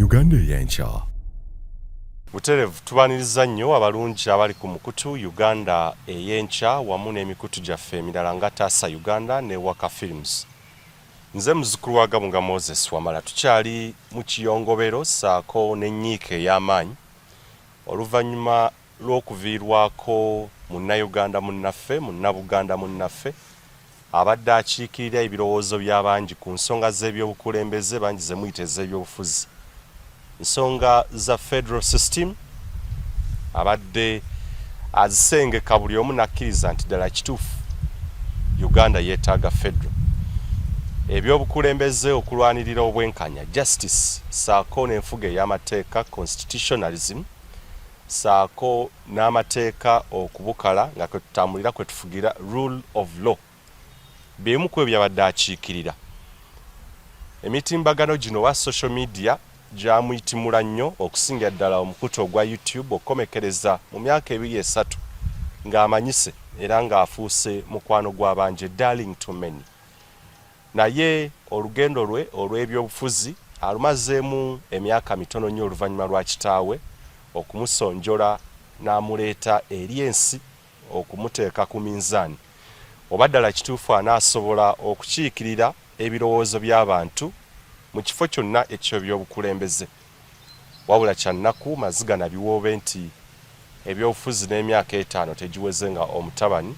Uganda ey'enkya. Buterevu tubaniriza nnyo abalungi abali ku mukutu Uganda ey'enkya wamu n'emikutu gyaffe emirala nga Taasa Uganda ne Waka Films. Nze muzzukulu wa Gamunga Moses Wamala tukyali mu kiyongobero ssaako n'ennyiike ey'amaanyi oluvannyuma lw'okuviirwako munnayuganda munnaffe munnabuganda munnaffe abadde akiikirira ebirowoozo by'abangi ku nsonga z'ebyobukulembeze bangi ze muyita ez'ebyobufuzi. Nsonga za federal system abadde azisengeka buli omu nakkiriza nti ddala kituufu Uganda yeetaaga federal. Ebyobukulembeze okulwanirira obwenkanya justice saako n'enfuga ey'amateeka constitutionalism saako n'amateeka okubukala nga kwe tutambulira kwe tufugira rule of law byemu ku byabadde akiikirira. Emitimbagano gino wa social media gyamuyitimula nnyo okusinga ddala omukutu ogwa YouTube okomekereza mu myaka 2-3 ng'amanyise era ng'afuuse mukwano gw'abanje darling to many. Naye olugendo lwe olw'ebyobufuzi alumazeemu emyaka mitono nnyo oluvannyuma lwa kitaawe okumusonjola n'amuleeta eri ensi okumuteeka ku minzaani oba ddala kituufu anaasobola okukiikirira ebirowoozo by'abantu mu kifo kyonna eky'ebyobukulembeze. Wabula kyannaku maziga na biwoobe nti ebyobufuzi n'emyaka 5 tegiweze nga omutabani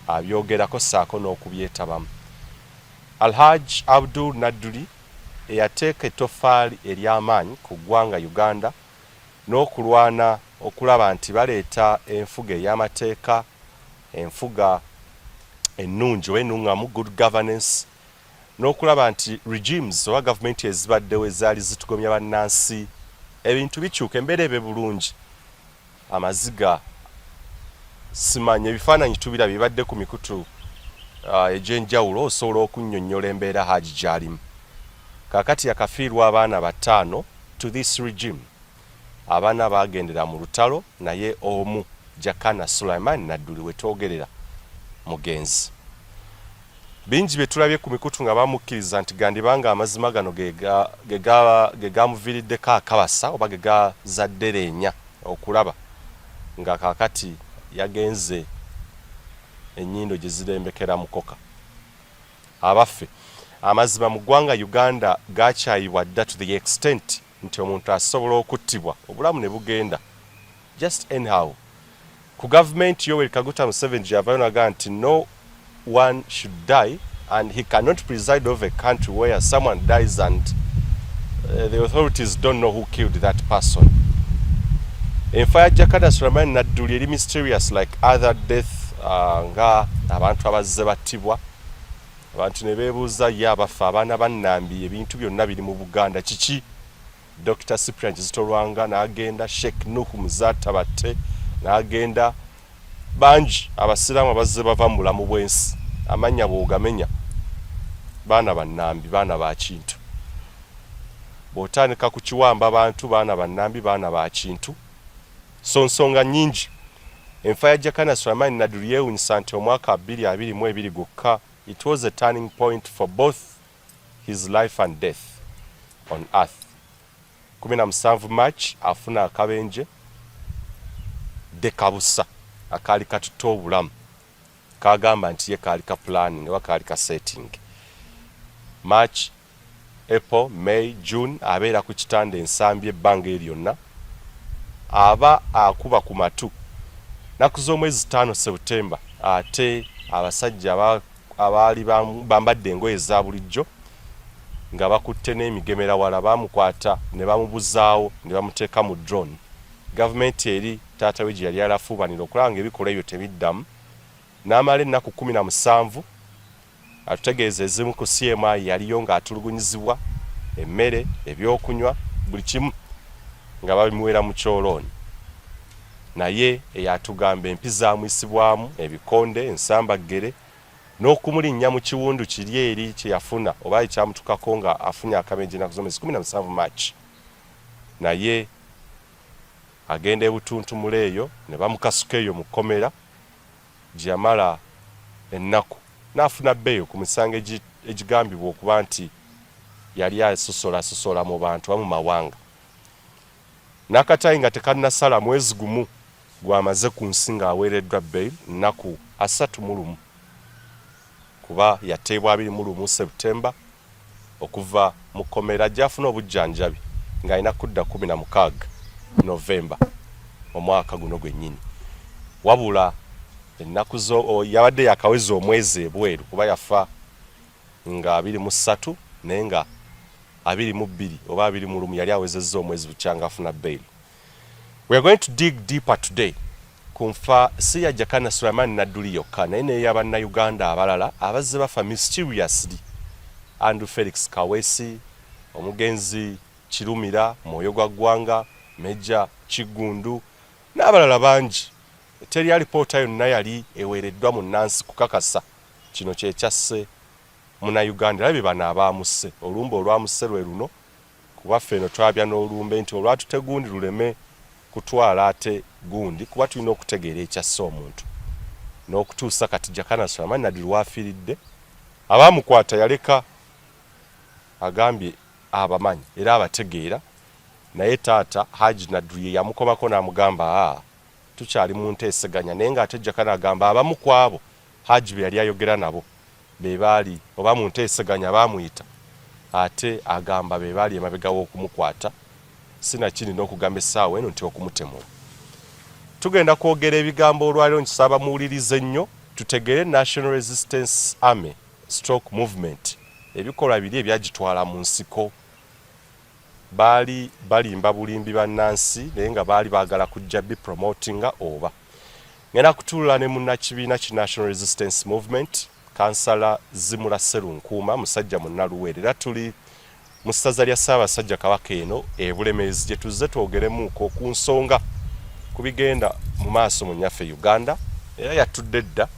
abyogerako ssaako n'okubyetabamu. Alhaji Abdul Nadduli eyateeka ettoffaali ery'amaanyi ku ggwanga Uganda n'okulwana okulaba nti baleeta enfuga ey'amateeka, enfuga ennungi oba ennungamu good governance, n'okulaba nti regimes oba gavumenti ezibaddewo ezaali zitugomya bannansi ebintu bikyuka embeera ebe bulungi. Amaziga simanya ebifaananyi tubirabye badde ku mikutu egy'enjawulo osobola okunnyonnyola embeera Haji gy'alimu. Kaakati yakafiirwa abaana 5 to this regime. Abaana baagendera mu lutalo naye omu Jakana Nadduli we twogerera mugenzi. Bingi bye tulabye ku mikutu nga bamukkiriza nti gandibanga amazima gano ge gamuviiriddeko akabasa oba ge gazaddereenya okulaba nga kaakati yagenze ennyindo gye zirembekera mukoka. Abaffe amazima mu ggwanga Uganda gakyayibwa dda to the extent nti omuntu asobola okuttibwa obulamu ne bugenda just anyhow. Ku gavumenti Yoweri Kaguta Museveni gy'avaayo n'agamba nti no one should die and he cannot preside over a country where someone dies and the authorities don't know who killed that person. Enfa ya Jakana Nadduli eri mysterious like other death nga abantu abazze battibwa. Abantu ne beebuuza ye abafa abaana bannambi ebintu byonna biri mu Buganda kiki? Dr. Cyprian Kizito-Lwanga n'agenda, Sheikh Nuhu Muzaata batte n'agenda, bangi abasiraamu abazze bava mu bulamu bw'ensi amannya bw'ogamenya baana bannambi baana ba kintu. Bw'otandika ku kiwamba abantu baana bannambi baana ba kintu. So nsonga nnyingi. Enfa ya Jakana Nadduli yeewuunyisa nti omwaka 2022 gwokka it was a turning point for both his life and death on earth. 17 March afuna akabenje dekabusa akaali katuta obulamu kagamba nti ye kaali ka planning oba kaali ka setting. March, April, May, June abeera ku kitanda ensambi ebbanga eryonna aba akuba ku matu. Naku z'omwezi 5 September ate abasajja abaali bambadde engoye za bulijjo nga bakutte n'emigemera wala bamukwata ne bamubuzaawo ne bamuteeka mu drone. Gavumenti eri taata we gye yali alafuubanira okulaba ng'ebikolwa ebyo tebiddamu. N'amala ennaku 17 atutegeeza ezimu ku CMI yaliyo ng'atulugunyizibwa emmere, ebyokunywa, buli kimu nga babimuwera mu kyolooni. Naye eyatugamba empi zaamuyisibwamu, ebikonde, ensambagere n'okumulinnya mu kiwundu kiri eri kye yafuna oba ekyamutukako nga afunye akabenje ennaku z'omwezi 17 March. Naye agenda ebutuntumula eyo ne bamukasuka eyo mu kkomera gye yamala ennaku n'afuna bbeeyo ku misango egigambibwa okuba nti yali asosola mu bantu mu mawanga. n'akatayi nga tekannasala mwezi gumu gwamaze ku nsi ng'aweereddwa bail nnaku 31 kuba yateebwa 21 Septemba okuva mu kkomera gy'afuna obujjanjabi ng'alina kudda 16 Novemba omwaka guno gwennyini. Wabula ennaku yabadde yakaweza omwezi ebweru kuba yafa nga 23 naye nga 22 oba 21 yali awezezza omwezi bukyanga afuna bail. We are going to dig deeper today ku nfa si ya Jakana Nadduli yokka naye n'ey'Abannayuganda abalala abazze bafa mysteriously. Andrew Felix Kaweesi, omugenzi Kirumira, Mwoyo gwa Ggwanga, Meja Kigundu n'abalala bangi. Teri alipoota yonna yali eweereddwa mu Nansi kukakasa kino kyekyasse Munnayuganda. Labe bano Abamuse, olumbe olwamuse lwe luno kuba ffeno twabya n'olumbe nti olwatute gundi luleme kutwala ate gundi kuba tulina okutegeera ekyasse omuntu n'okutuusa kati Jakana Nadduli lwafiiridde. Abaamukwata yaleka agambye abamanyi era abategeera, naye taata Haji Nadduli yamukomako n'amugamba tukyali mu nteeseganya, naye ng'ate Jakana agamba abamu ku abo Haji be yali ayogera nabo be baali oba mu nteeseganya baamuyita, ate agamba be baali emabega w'okumukwata sinakindi n'okugamba essaawa eno nti okumutemula. Tugenda kwogera ebigambo olwaliro nkisaba muwulirize ennyo tutegeere National Resistance Army stroke movement ebikolwa biri ebyagitwala mu nsiko. Baali balimba bulimbi bannansi naye nga baali baagala kujja bipromotinga oba. Ngenda kutuulula ne munnakibiina ki National Resistance Movement Kansala Zimula Sserunkuuma musajja munnaluweere era tuli mu ssaza lya Ssaabasajja Kabaka eno Bulemeezi gye tuzze twogeremuuko ku nsonga ku bigenda mu maaso mu nnyaffe Uganda era yatudde dda.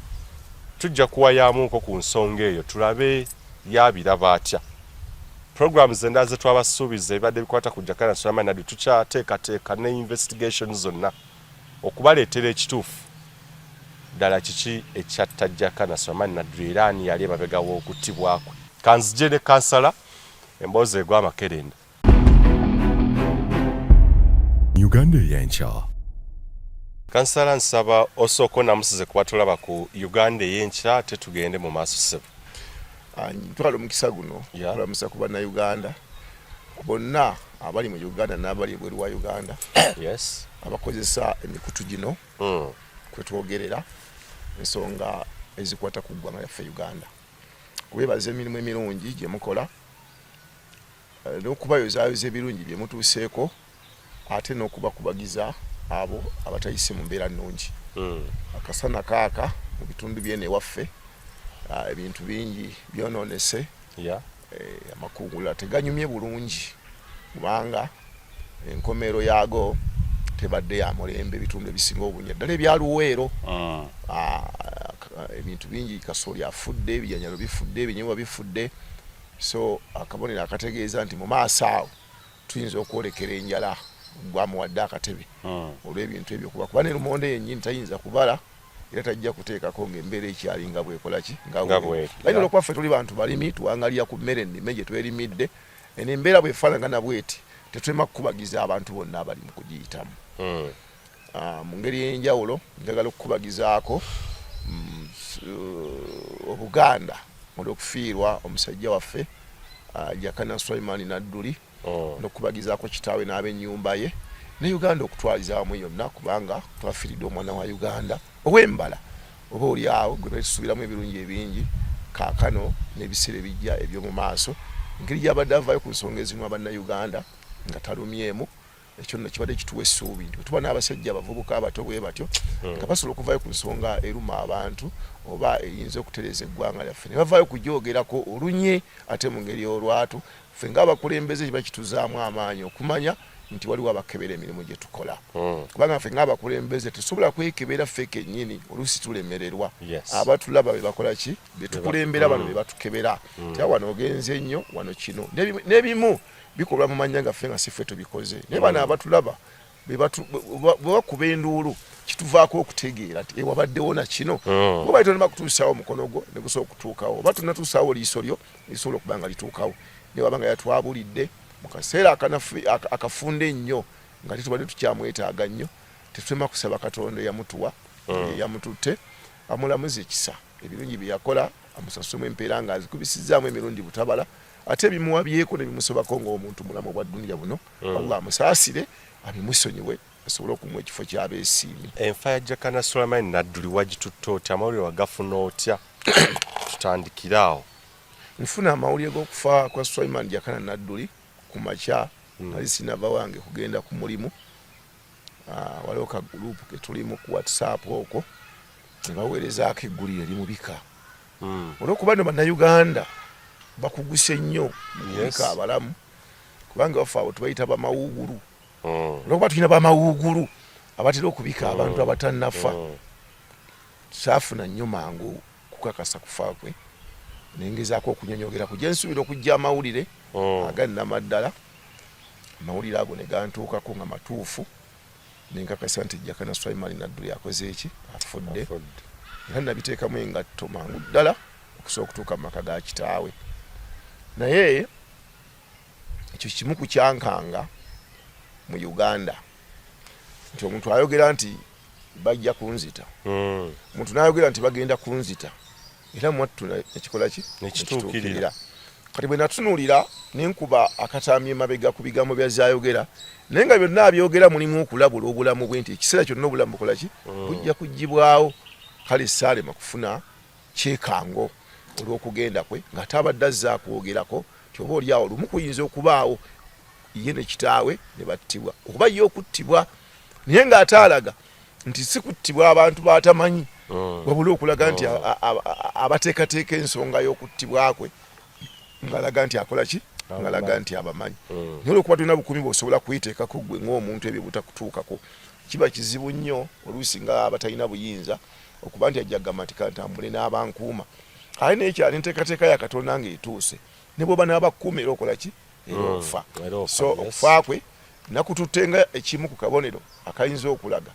Tujja kuwayamuuko ku nsonga eyo tulabe yabiraba atya. Programs endala ze twabasuubiza ebadde bikwata ku Jakana Nadduli tukyateekateeka ne investigations zonna okubaleetera ekituufu ddala kiki ekyatta Jakana Nadduli era ani yali emabega w'okuttibwa kwe. Kanzije ne kansala emboozi egw'amakerenda. Uganda ey'enkya. Kansala nsaba osooka namusize kuba tulaba ku Uganda ey'enkya ate tugende mu maaso ssebo. Twala omukisa guno tulamusa ku Bannayuganda bonna abali mu Uganda n'abali ebweru wa Uganda Yes. abakozesa emikutu gino kwe twogerera ensonga ezikwata ku ggwanga lyaffe Uganda. Kubebaza emirimu emirungi gye mukola n'okubayozaayoza ebirungi bye mutuuseeko ate n'okubakubagiza abo abatayise mu mbeera nnungi. Akasana kaaka mu bitundu by'eno ewaffe ebintu bingi byonoonese. Amakungula teganyumye bulungi kubanga enkomero yaago tebadde ya mulembe ebitundu ebisinga obunya ddala ebyaluweero. Ebintu bingi kasooli afudde, ebijjanjalo bifudde, ebinyobwa bifudde. So akabonero akategeeza nti mu maaso awo tuyinza okwolekera enjala gwamuwadde akatebe olw'ebintu ebyo kuba ne Lumonde yennyini tayinza kubala era tajja kuteekako ng'embeera ekyali nga bwekola ki nga bwe. Naye olwokuba ffe tuli bantu balimi tuwangalira ku mmere ennime gye twerimidde embeera bwefaanagana bweti tetulema kukubagiza abantu bonna abali mu kugiyitamu. Mu ngeri y'enjawulo njagala okukubagizaako Obuganda olw'okufiirwa omusajja waffe Jakana Nadduli n'okubagizaako kitaawe n'ab'ennyumba ye ne Uganda okutwaliza wamu yonna kubanga twafiiridde omwana wa Uganda ow'embala oba oli awo gwe tusuubiramu ebirungi ebingi kaakano n'ebiseera ebijja eby'omu maaso engeri gy'abadde avaayo ku nsonga ezimu Abannayuganda nga talumyemu ekyo nno kibadde kituwa essuubi nti bwe tuba n'abasajja abavubuka abato bwe batyo nga basobola okuvaayo ku nsonga eruma abantu oba eyinza okutereeza eggwanga lyaffe ne bavaayo kugyogerako olunye ate mu ngeri y'olwatu ffe ng'abakulembeze kiba kituzaamu amaanyi okumanya nti waliwo abakebera emirimu gye tukola kubanga ffe ng'abakulembeze tetusobola kwekebera ffe kennyini oluusi tulemererwa. Abatulaba be bakola ki be tukulembera bano be batukebera ti wano ogenze nnyo wano kino n'ebimu bikolwa mu mannya gaffe nga si ffe tubikoze naye bano abatulaba bwe bakuba enduulu kituvaako okutegeera nti wabaddewo na kino bwe bali tonema kutuusaawo omukono gwo ne gusobola okutuukawo oba tonatuusaawo liiso lyo lisobola okuba nga lituukawo ne wabanga yatwabulidde mu kaseera akafunda ennyo nga titubadde tukyamwetaaga nnyo tetulema kusaba Katonda yamutuwa yamututte amulamuza ekisa ebirungi bye yakola amusasemu empeera nga azikubisizzaamu emirundi butabala ate ebimuwabyeko ne bimusobako ng'omuntu mulamu bwa ddunja buno Allah amusaasire abimusonyiwe asobole okumuwa ekifo ky'abeesiimye. Enfa ya Jakana Nadduli wagitutte otya amawulire wagafuna otya tutandikiraawo? Nfuna amawulire g'okufa kwa Jakana Nadduli ku makya nali sinava wange kugenda ku mulimu. Waliwo ka gurupu ke tulimu ku WhatsApp okwo ne baweerezaako eggulire limubika olw'okuba no bannayuganda bakuguse nnyo mubika abalamu kubanga bafe abo tubayita bamawuugulu olw'okuba tulina bamawuugulu abatera okubika abantu abatannafa saafuna nnyo mangu kukakasa kufa kwe nengezaako okunyonyogera ku gye nsuubira okujja amawulire agannamaddala amawulire ago ne gantuukako nga matuufu nenkakasa nti Jakana Nadduli akoze eki afudde era nabiteekamu engatto mangu ddala okusobola okutuuka mu maka ga kitaawe naye ekyo kimu ku kyankanga mu Uganda nti omuntu ayogera nti bajja kunzita omuntu n'ayogera nti bagenda kunzita era mwattu ekikola ki nekituukirira kati bwe natunuulira nenkuba akatamye emabega ku bigambo bya zaayogera naye nga byonna abyogera mulimu okulabula obulamu bwe nti ekiseera kyonna obulamu bukola ki bujja kuggibwawo kale saalema kufuna kyekango olw'okugenda kwe ng'ate abadde azza kwogerako ti oba oli awo lumu kuyinza okubaawo ye ne kitaawe ne battibwa okuba ye okuttibwa naye ng'ate alaga nti si kuttibwa abantu batamanyi wabula okulaga nti abateekateeka ensonga y'okuttibwa kwe ngalaga nti akola ki ngalaga nti abamanyi naye olw'okuba tulina bukumi bw'osobola kuyiteekako gwe ng'omuntu ebyo butakutuukako kiba kizibu nnyo oluusi nga abatalina buyinza okuba nti ajja kugamba nti kantambule n'abankuuma aye naye kyali nteekateeka ya Katonda ng'etuuse ne bw'oba n'abakuuma era okola ki era okufa so okufa kwe nakututte nga ekimu ku kabonero akayinza okulaga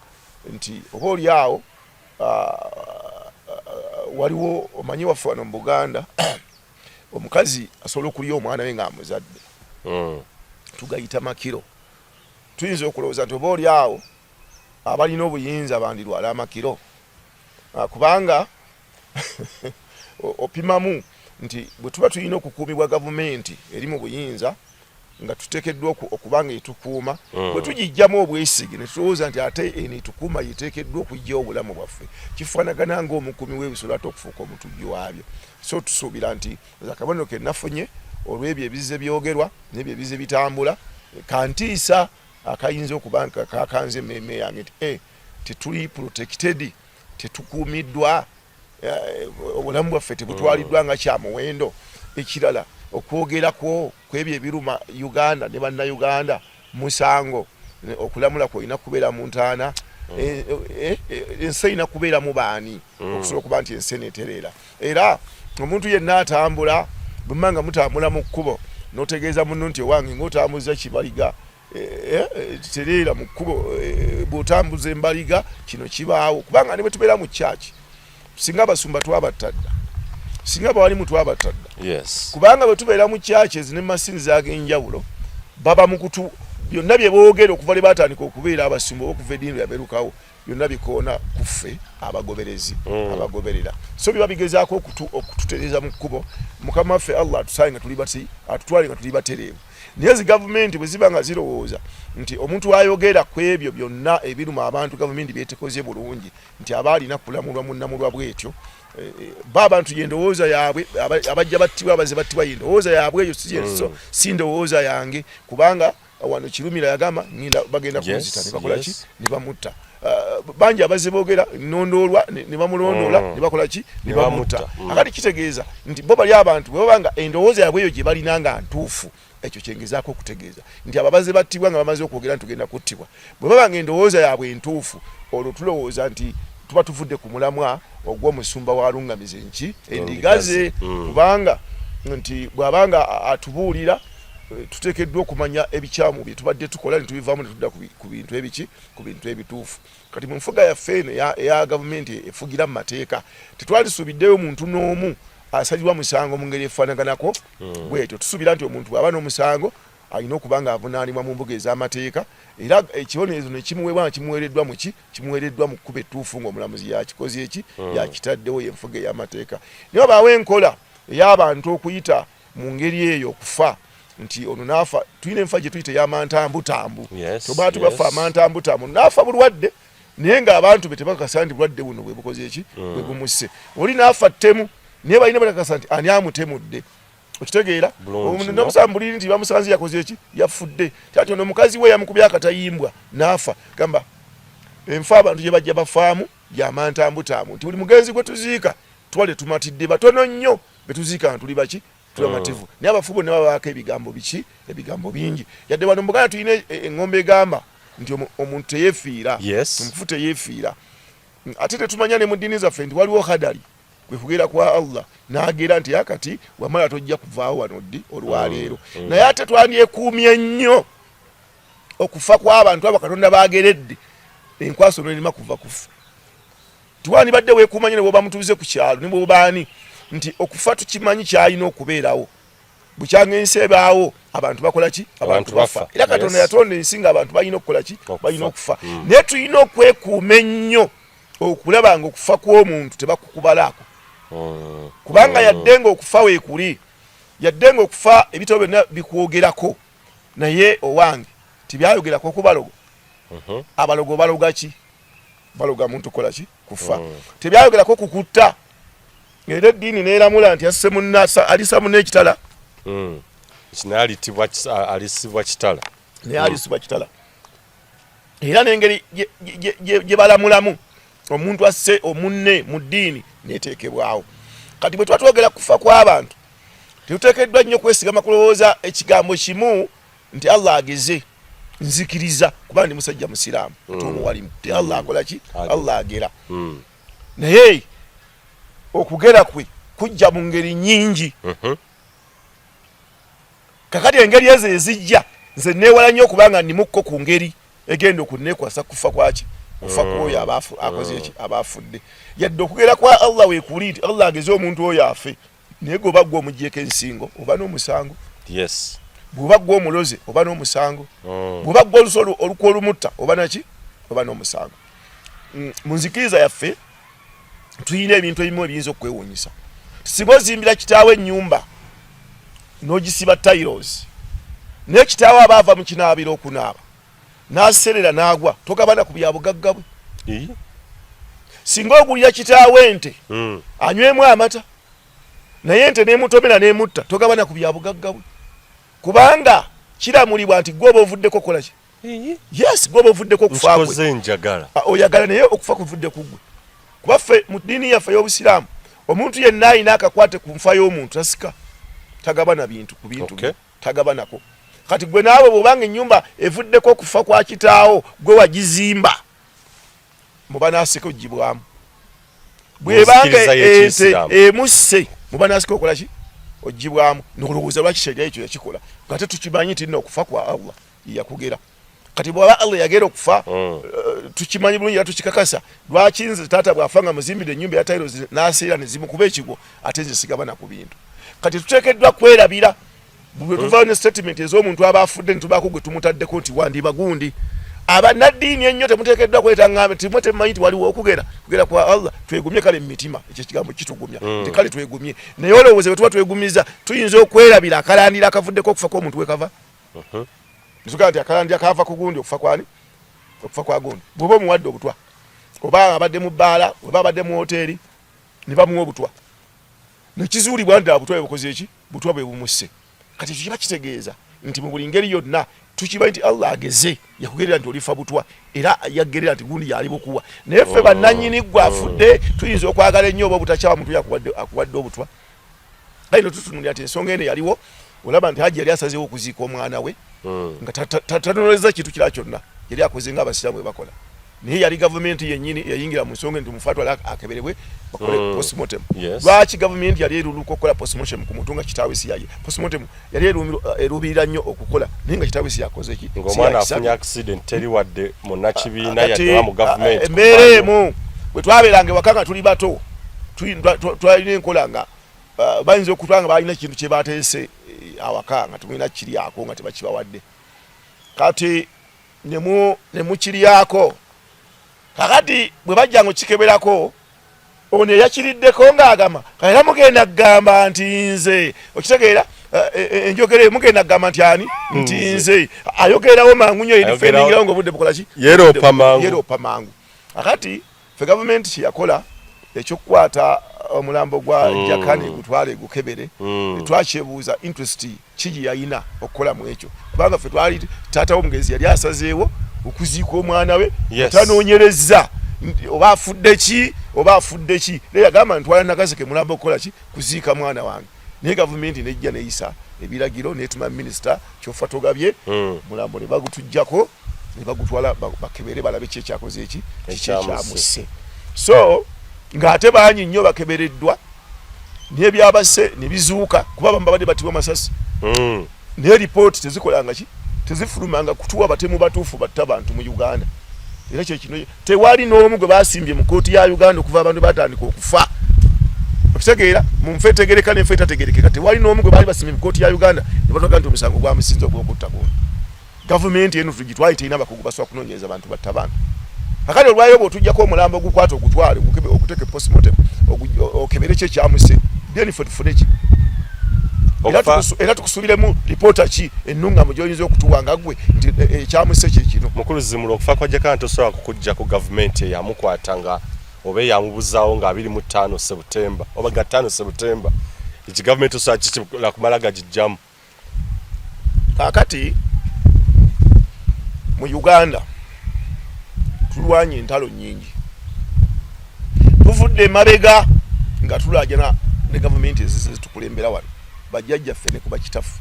nti oba oli awo waliwo omanyi waffe wano mu Buganda omukazi asobola okulya omwana we ng'amuzadde tugayita makiro tuyinza okulowooza nti oba oli awo abalina obuyinza bandirwala amakiro kubanga opimamu nti bwe tuba tulina okukuumibwa gavumenti eri mu buyinza nga tuteekeddwa okuba nga etukuuma bwe tugijjamu obwesige ne tulowooza nti ate eno etukuuma yeteekeddwa okujjawo obulamu bwaffe kifaanagana ng'omukuumi w'ebisolo ate okufuuka omutujju waabyo so tusuubira nti akabonero ke nafunye olw'ebyo ebizize byogerwa n'ebyo ebizize bitambula kantiisa akayinza okuba nga kakanze emmeeme yange nti tetuli protected tetukuumiddwa obulamu bwaffe tebutwaliddwa nga kyamuwendo ekirala okwogerako kwebyo ebiruma Uganda ne bannayuganda musango okulamula kwolina kubeera mu ntaana ensi erina kubeera mu baani okusobola okuba nti ensi eneetereera era omuntu yenna atambula bwemma nga mutambula mu kkubo n'otegeeza munno nti owange ng'otambuza kibaliga tereera mu kkubo bw'otambuza embaliga kino kibaawo kubanga ne bwe tubeera mu kyaki singa abasumba twabattadda singa bawalimu twabattadda kubanga bwe tubeera mu kyaki ezine masini z'ag'enjawulo baba mukutu byonna bye boogera okuva lwe baatandika okubeera abasumba okuva eddiini lyabeerukawo byonna bikoona kuffe abagoberezi abagoberera so biba bigezaako okututereeza mu kkubo mukama waffe Allah atusaale nga tuli bati atutwale nga tuli batereevu naye zi gavumenti bwe ziba nga zirowooza nti omuntu ayogera ku ebyo byonna ebiruma abantu gavumenti byetekoze bulungi nti aba alina kulamulwa munnamulwa bwetyo abantu yendowooza yaabwe abajja battibwa abaze battibwa yendowooza yaabwe eyo si ndowooza yange kubanga wano Kirumira yagamba bagenda kunzita ne bakola ki ne bamutta bangi abaze boogera nondoolwa ne bamulondoola ne bakola ki ne bamutta akati kitegeeza nti bo bali abantu bwe babanga endowooza yaabwe eyo gye balina nga ntuufu ekyo kyengezaako okutegeeza nti ababaze battibwa nga bamaze okwogera nti tugenda kuttibwa bwe babanga endowooza yaabwe entuufu olwo tulowooza nti tuba tuvudde ku mulamwa ogw'omusumba walungamize nki endiga ze kubanga nti bw'abanga atubuulira tuteekeddwa okumanya ebikyamu bye tubadde tukola ne tubivaamu ne tudda ku bintu ebiki ku bintu ebituufu kati mu nfuga yaffe eno eya gavumenti efugira mu mateeka tetwalisuubiddeyo muntu n'omu asalirwa musango mu ngeri efaanaganako bwetyo tusuubira nti omuntu bw'aba n'omusango alina okubanga avunaanibwa mu mbuga ez'amateeka era ekibonerezo ne kimuweereddwa mu ki kimuweereddwa mu kkuba ettuufu ng'omulamuzi yakikoze eki yakitaddewo y'enfuga ey'amateeka naye obaawo enkola ey'abantu okuyita mu ngeri eyo okufa nti ono naafa tulina enfa gye tuyita ey'amantambutambu tobaa tubafa amantambutambu naafa bulwadde naye ng'abantu be tebakakasa nti bulwadde buno bwe bukoze eki bwe bumusse oli naafa ttemu naye balina bakakasa nti ani amutemudde okitegeera nomusambuliri nti bamusanze yakoze eki yafudde ati ono omukazi we yamukubya akatayimbwa naafa gamba enfa abantu gye bajja bafaamu yamantambutambu nti buli mugenzi gwe tuziika twale tumatidde batono nnyo betuziika nga tuli baki tulamativu naye abafu bonna babaako ebigambo biki ebigambo bingi yadde wano mu Buganda tulina eŋŋombe egamba nti omuntu teyeefiira omufu teyeefiira ate tetumanya ne mu ddiini zaffe nti waliwo hadari kwe kugera kwa Allah n'agera nti akati wamala tojja kuvaawo wano ddi olwaleero naye ate twandyekuumye nnyo okufa kw'abantu abo Katonda baageredde enkwaso n'erima kuva kufa tiwandibadde weekuuma nnyo ne bw'oba mutuuze ku kyalo ne bw'obaani nti okufa tukimanyi kyalina okubeerawo bukyanga ensi ebaawo abantu bakola ki abantu bafa era Katonda yatonda ensi nga abantu balina okukola ki balina okufa naye tulina okwekuuma ennyo okulaba nga okufa kw'omuntu tebakukubalaako kubanga yadde nga okufa weekuli yadde nga okufa ebitabo byonna bikwogerako naye owange tibyayogerako ku balogo abalogo baloga ki baloga muntu kola ki kufa tebyayogerako kukutta era eddiini neeramula nti asse munnasa alisa munne ekitala alisibwa kitala naye alisibwa kitala era n'engeri gye balamulamu omuntu asse omunne mu ddiini neteekebwawo kati bwe tuba twogera kufa kw'abantu tetuteekeddwa nnyo kwesigama kulowooza ekigambo kimu nti Allah ageze nzikiriza kuba ndi musajja musiraamu tomuwalimu ti Allah akola ki Allah agera naye okugera kwe kujja mu ngeri nnyingi kakati engeri ezo ezijja nze neewala nnyo okubanga ndimukko ku ngeri egenda okunneekwasa kufa kwaki kufa kwoyo akoze eki abaafudde yadde okugera kwa Allah weekuli nti Allah ageze omuntu oyo afe naye gwe oba gwe omugyeko ensingo oba n'omusango bw'oba gwe omuloze oba n'omusango bw'oba gwe olusolo olukwa olumutta oba naki oba n'omusango mu nzikiriza yaffe tulina ebintu ebimu ebiyinza okwewuunyisa singa ozimbira kitaawe ennyumba n'ogisiba tiles naye kitaawe aba ava mu kinaabiro okunaaba n'aserera n'agwa togabana ku bya bugagga bwe singa ogulira kitaawe ente anywemu amata naye ente n'emutomera n'emutta togabana ku bya bugagga bwe kubanga kiramulibwa nti gwe oba ovuddeko kola ki yes gwe oba ovuddeko okufa kwe oyagala naye okufa kuvudde ku ggwe kuba ffe mu ddiini yaffe y'obusiraamu omuntu yenna ayina akakwate ku nfa y'omuntu tasika tagabana bintu ku bintu tagabanako kati gwe naawe bw'obanga ennyumba evuddeko okufa kwa kitaawo gwe wagizimba muba naasika ogibwamu bw'ebanga ente emusse muba naasika okola ki ogibwamu n'olowooza lwaki shariya ekyo yakikola nga tetukimanyi nti nina okufa kwa Allah yakugera kati bw'aba Allah yagera okufa tukimanyi bulungi era tukikakasa lwaki nze taata bw'afa nga muzimbidde ennyumba ya tiles n'aseera ne zimukuba ekigo ate nze sigabana ku bintu kati tuteekeddwa kwerabira bwe tuvaayo ne statement ez'omuntu aba afudde ne tubaako gwe tumutaddeko nti wandiba gundi abanaddiini ennyo temuteekeddwa kwetangamba timwe temumanyi nti waliwo okugera kugera kwa Allah twegumye kale mu mitima ekyo ekigambo kitugumya nti kale twegumye naye olowooza bwe tuba twegumiza tuyinza okwerabira akalandira akavuddeko okufa kw'omuntu wekava nitugaa nti akalandira kava ku gundi okufa kwani okufa kwa gundi bw'oba omuwadde obutwa oba abadde mu bbaala oba abadde mu woteeri ne bamuwa obutwa nekizuulibwa nti abutwa bukoze eki butwa bwe bumusse kati ekyo kiba kitegeeza nti mu buli ngeri yonna tukimanyi nti Allah ageze yakugerera nti olifa butwa era yagerera nti gundi yali bukuwa naye ffe bannannyini gwe afudde tuyinza okwagala ennyo oba obutakyawa muntu akuwadde obutwa kale no tutunulira nti ensonga eno yaliwo olaba nti Hajji yali asazeewo okuziika omwana we nga tatonoleza kintu kira kyonna yali akoze nga abasiraamu bwe bakola naye yali gavumenti yennyini eyayingira mu nsonga nti omufu atwale akeberebwe bakole postmortem lwaki gavumenti yali eruluka okukola postmortem ku muntu nga kitaawe si yaye postmortem yali erubirira nnyo okukola naye nga kitaawe si yakoze ki ng'omwana afunye accident teri wadde munnakibiina yaddewa mu gavumenti embeera emu bwe twabeeranga ewaka nga tuli bato twalina enkola nga bayinza okutwanga balina ekintu kye bateese awaka nga tumulina kiryako nga tebakibawadde kati ne mukiryako kakati bwe bajja ngo kikeberako ono yakiriddeko ng'agamba era mugenda kugamba nti nze okitegeera enjogera mugenda kugamba nti ani nti nze ayogerawo mangu nnyo edifendingirawo ng'obudde bukola ki yeropa mangu akati fe gavumenti kyeyakola ekyokukwata omulambo gwa Jakana gutwale gukebere twakyebuuza interest kigi yayina okukola mu ekyo kubanga fe twali taata w'omugezi yali asazeewo okuziika omwana we tanoonyereza oba afudde ki naye yagamba ntwala nakaseke mulambo okukola ki kuziika mwana wange naye gavumenti nejja neyisa ebiragiro netuma minisita kyofa togabye mulambo ne bagutujjako ne bagutwala bakebere balabe ki ekyakoze eki kikyamuse so ng'ate banyi nnyo bakebereddwa n'ebyabase ne bizuuka kuba bamba badde batibwa masasi naye ripooti tezikolanga ki tezifulumanga kutuwa batemu batuufu batta bantu mu Uganda era kyekino tewali n'omu gwe basimbye mu kooti ya Uganda okuva abantu batandika okufa okitegeera munfe tegereka nenfe etategerekeka tewali n'omu gwe baali basimbye mu kooti ya Uganda ne batoga nti omusango gwamusinza ogw'okutta guno gavumenti eno tugitwali terina abakugu basobola kunoonyereza abantu batta bantu akati olwayo bw'otujjako omulambo ogukwata ogutwale okuteeka postmortem okebere ki ekyamuse benefit tufune ki era tukusuubiremu lipoota ki ennungamu gy'oyinza okutuwanga gwe nti ekyamuse kikino mukulu Zimulu okufa kwa Jakana tosobola kukujja ku gavumenti eyamukwata nga oba eyamubuzaawo nga 25 Septemba oba ga 5 Septemba eki gavumenti tosobola kikikola kumala gagijjamu kakati mu Uganda tulwanye entalo nyingi tuvudde mabega nga tulajana ne gavumenti ezitukulembera wano bajjajja ffene kuba kitafu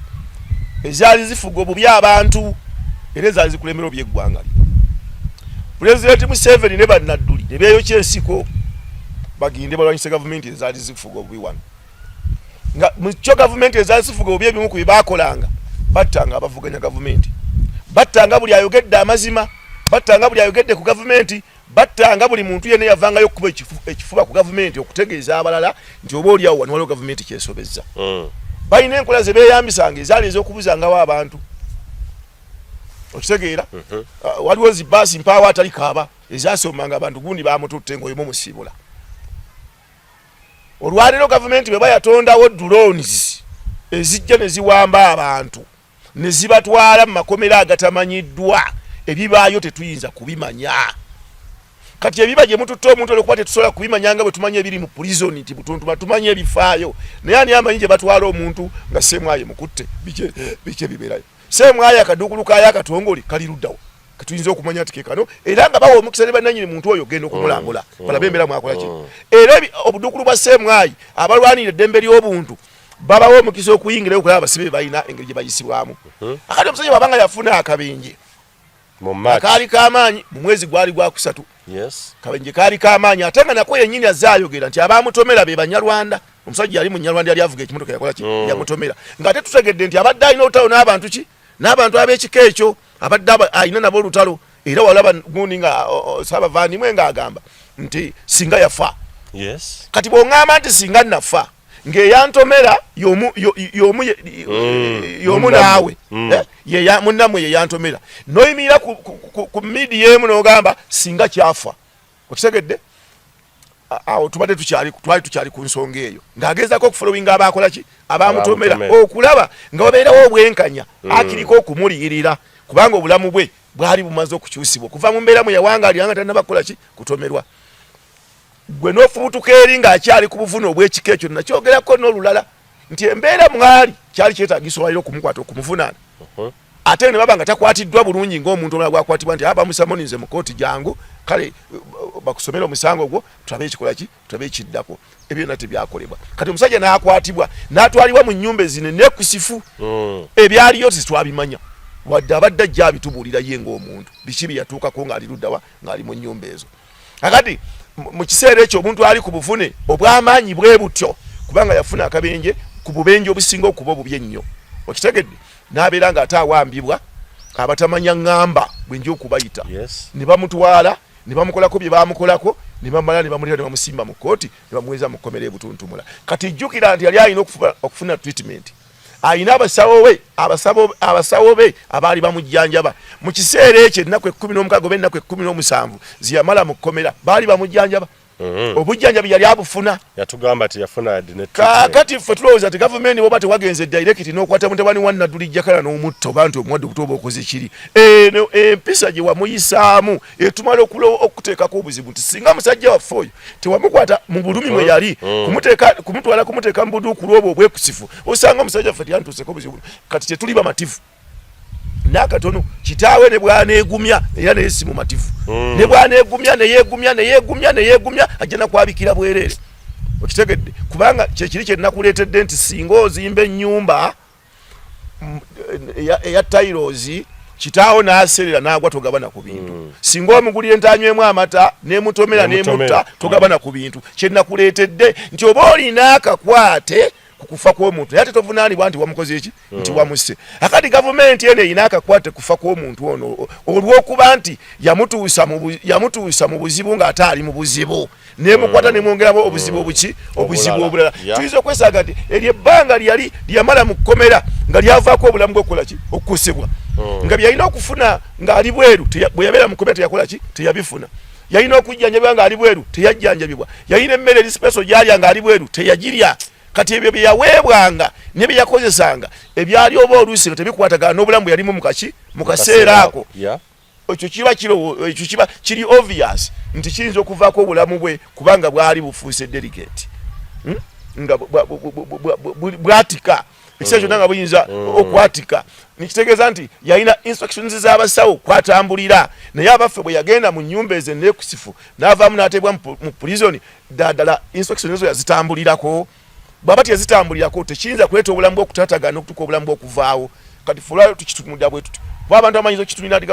ezaali zifuga obubi abantu era ezaali zikulembera obyeggwanga Pulezidenti Museveni ne Nadduli ne beeyokya ensiko bagende balwanyise gavumenti ezaali zifuga obubi wano nga mu kyo gavumenti ezaali zifuga obubi ebimu ku bye battanga abavuganya gavumenti battanga buli ayogedde amazima battanga buli ayogedde ku gavumenti battanga buli muntu yenna yavangayo okuba ekifuba ku gavumenti okutegeeza abalala nti oba oliawo wano waliwo gavumenti kyesobezza balina enkola ze beeyambisanga ezaali ez'okubuzangawo abantu okitegeera waliwo zibaasi mpaawo atali kaaba ezasomanga abantu gundi bamututte ng'oyemu musibula olwaleero gavumenti bwe bayatondawo drones ezijja ne ziwamba abantu ne zibatwala mu makomera agatamanyiddwa ebibaayo tetuyinza kubimanya kati ebiba gye mututte omuntu olwokuba tetusobola kubimanya nga bwe tumanya ebiri mu prison nti butuntuma tumanye ebifaayo naye ani amanyi gye batwala omuntu nga semwaye mukutte bike bibeerayo semwaye akadukulukayo akatongole kali luddawo katuyinza okumanya ati kekano era nga bawa omukisa ne bannanyini muntu oyo genda okumulangula balabe embeera mwakola ki era obudukulu bwa semwayi abalwanira eddembe ly'obuntu babawo omukisa okuyingira okulaba abasibe balina engeri gye bayisibwamu akati omusajja bwabanga yafuna akabenje akaali k'amaanyi mu mwezi gwali gwa kusatu kabenje kaali k'amaanyi ate nga nako yennyini azze ayogera nti abamutomera be Banyarwanda omusajja yali mu Nyarwanda yali avuga ekimotoka yakola ki yamutomera ng'ate tutegedde nti abadde alina olutalo n'abantu ki n'abantu ab'ekika ekyo abadde alina nabo olutalo era walaba gundi nga Ssaabavaanimwe ng'agamba nti singa yafa kati bw'oŋŋamba nti singa nafa ng'eyantomera y'omu naawe munnamwe yeyantomera noyimirira ku midiya emu n'ogamba singa kyafa okitegedde awo tubadde twali tukyali ku nsonga eyo ng'agezaako okufolowinga abakola ki abamutomera okulaba nga wabeerawo obwenkanya akiriko okumuliyirira kubanga obulamu bwe bwali bumaze okukyusibwa okuva mu mbeera mwe yawangaalira nga tannabakola ki kutomerwa gwe n'ofubutuka eri ng'akyali ku buvune obw'ekika ekyo nakyogerako n'olulala nti embeera mwali kyali kyetaagisa olwaliro okumukwata okumuvunaana ate ne baba nga takwatiddwa bulungi ng'omuntu omulala gwakwatibwa nti abamusamoni nze mu kooti jangu kale bakusomera omusango ogwo tulabe ekikola ki tulabe ekiddako ebyo byonna tebyakolebwa kati omusajja n'akwatibwa n'atwalibwa mu nnyumba ezine nekusifu ebyaliyo titwabimanya wadde abadde ajja abitubuulira ye ng'omuntu biki bye yatuukako ng'ali luddawa ng'ali mu nnyumba ezo kakati mu kiseera ekyo omuntu ali ku buvune obw'amaanyi bwe butyo kubanga yafuna akabenje ku bubenje obusinga okuba obubi ennyo okitegedde n'abeera ng'ate awambibwa abatamanya ŋŋamba bwenja okubayita ne bamutwala ne bamukolako bye bamukolako ne bamala ne bamulira ne bamusimba mu kooti ne bamuweza mu kkomera ebutuntumula kati jjukira nti yali alina okufuna treatment ayina abasawo be abaali bamujjanjaba mu kiseera ekyo ennaku 16 oba ennaku 17 ziyamala mu kkomera baali bamujjanjaba obujjanjabi yali abufuna yatugamba teyafuna kati ffe tulowooza ti gavumenti bwoba tewagenze direct n'okwata mutabani wa Nadduli Jakana n'omutta oba nti omwadde okutoba okoze kiri eno empisa gye wamuyisaamu etumala okuteekako obuzibu nti singa musajja waffe oyo tewamukwata mu bulumi mwe yali kumuteeka mu buduukulu obwo obwekusifu osanga omusajja waffe tyantuuseko obuzibu kati tetuli bamativu nakatono kitaawe ne bwaneegumya era naye si mumativu ne bwaneegumya neyeegumya ajja kwabikira bwereere okitegedde kubanga kyekiri kyenakuleetedde nti singa ozimba ennyumba eya tairozi kitaawo n'aserera n'agwa togabana ku bintu singa omugulira entanywemu amata nemutomera nemutta togabana ku bintu kyenakuleetedde nti oba olina akakwate kufa kw'omuntu yate tovunaanibwa nti wamukoze eki nti wamuse akati gavumenti eno erina akakwate kufa kw'omuntu ono olw'okuba nti yamutuusa mu buzibu ng'ate ali mu buzibu nemukwata nemwongeramu obuzibu obulala tuyinza okwesaaga nti eryo ebbanga lyamala mu kkomera nga lyavaako obulamu bw'okukola ki okukosebwa nga byalina okufuna ng'ali bweru bwe yabeera mu kkomera teyakola ki teyabifuna yalina okujjanjabibwa ng'ali bweru teyajjanjabibwa yalina emmere erisipeso gy'alya ng'ali bweru teyagirya kati ebyo bye yaweebwanga ne bye yakozesanga ebyali oba oluusi nga tebikwatagana n'obulamu bwe yalimu mu kaseera ako ekyo kiba kiri obvious nti kiyinza okuvaako obulamu bwe kubanga bwali bufuuse delicate nga bwatika ekiseera kyonna nga buyinza okwatika nikitegeeza nti yalina instructions z'abasawo kwatambulira naye abaffe bwe yagenda mu nnyumba ezo enneekusifu n'avaamu n'ateebwa mu prison ddala instructions ezo yazitambulirako bwaba teyazitambulirako tekiyinza kuleeta obulamu bw'okutatagana okutuuka obulamu bw'okuvaawo kati fulaayo tukitumudda bwe tuti kuba abantu amanyiza okitulina nti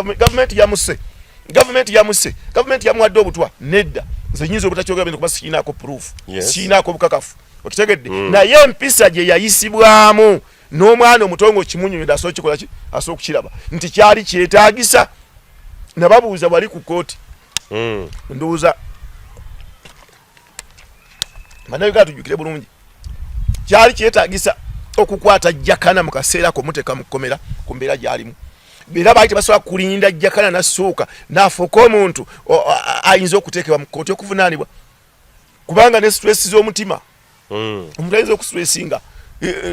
gavumenti yamuwadde obutwa nedda nze nyinza obutakyogera kuba sikiinaako proof sikiinaako obukakafu okitegedde naye empisa gye yayisibwamu n'omwana omutongo okimunyumidde asobola kikola ki asobola okukiraba nti kyali kyetaagisa nababuuza bwali ku kooti ndowooza bannayuganda tujjukire bulungi kyali kyetaagisa okukwata Jakana mu kaseera ako muteeka mu kkomera ku mbeera gy'alimu era baali tebasobola kulinda Jakana nassuuka n'afuuka omuntu ayinza okuteekebwa mu kkooti okuvunaanibwa kubanga ne stress z'omutima omuntu ayinza okusitressinga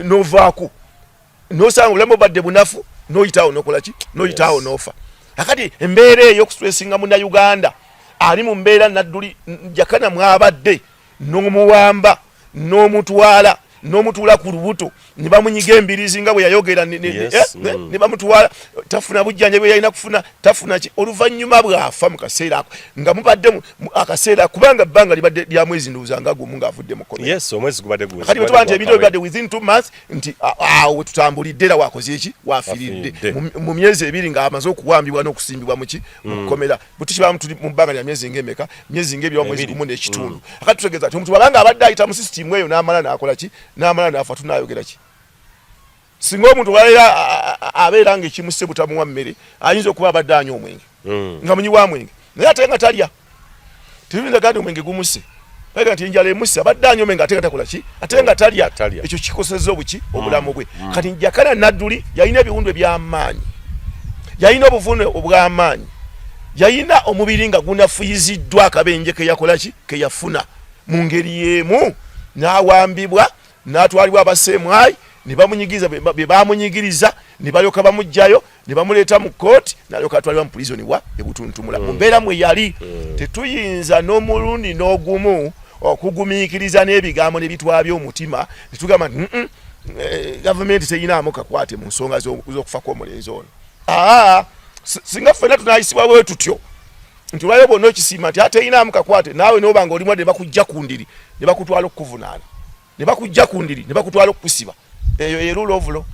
n'ovaaku n'osanga obulamu obadde bunafu n'oyitawo n'okola ki n'oyitawo n'ofa akati embeera eyo okusitressinga munnayuganda ali mu mbeera Nadduli Jakana mwabadde n'omuwamba n'omutwala n'omutuula ku lubuto ne bamunyiga embirizi nga bwe yayogera ne bamutwala tafuna bujjanjabi bwe yalina kufuna tafuna ki oluvannyuma bw'afa mu kaseera ako nga mubadde akaseera kubanga ebbanga libadde lya mwezi ndowooza nga gumu ng'avudde mu kkomera omwezi gubadde guweze kati bwe tuba nti ebintu bibadde within 2 months nti awo we tutambulidde era wakoze eki wafiiridde mu myezi ebiri ng'amaze okuwambibwa n'okusimbibwa mu ki mu kkomera bwe tukibamu tuli mu bbanga lya myezi ng'emeka myezi ng'ebiri omwezi gumu n'ekitundu akati tutegeeza nti omuntu abanga abadde ayita mu sisitimu eyo n'amala n'akola ki n'amala n'afa tunaayogera ki singa omuntu waleera abeera ng'ekimusse butamuwa mmere ayinza okuba abadde anywa omwenge nga munyi wa mwenge naye ate nga talya tebinza gandi omwenge gumusse baga nti enjala emusse abadde anywa omwenge ate nga takola ki ate nga talya ekyo kikosezza obuki obulamu bwe kati Jakana Nadduli yalina ebiwundu eby'amaanyi yalina obuvune obw'amaanyi yalina omubiri nga gunafuyiziddwa akabenje ke yakola ki ke yafuna mu ngeri y'emu n'awambibwa n'atwalibwa abaseemwayi ne bamunyigiriza bye bamunyigiriza ne balyoka bamugjayo ne bamuleeta mu kooti n'alyoka atwalibwa mu prison wa ebutuntumula mu mbeera mwe yali tetuyinza n'omulundi n'ogumu okugumiikiriza n'ebigambo n'ebitwabya omutima ne tugamba nti gavumenti teyinaamu kakwate mu nsonga z'okufa kw'omulenzi ono singa ffenna tunaayisibwa bwe tutyo nti olwayo bonna okisiima nti ateyinaamu kakwate naawe n'oba nga olimu ne bakujja ku ndiri ne bakutwala okukuvunaana ne bakujja ku ndiri ne bakutwala okukusiba eyo yerula ovulo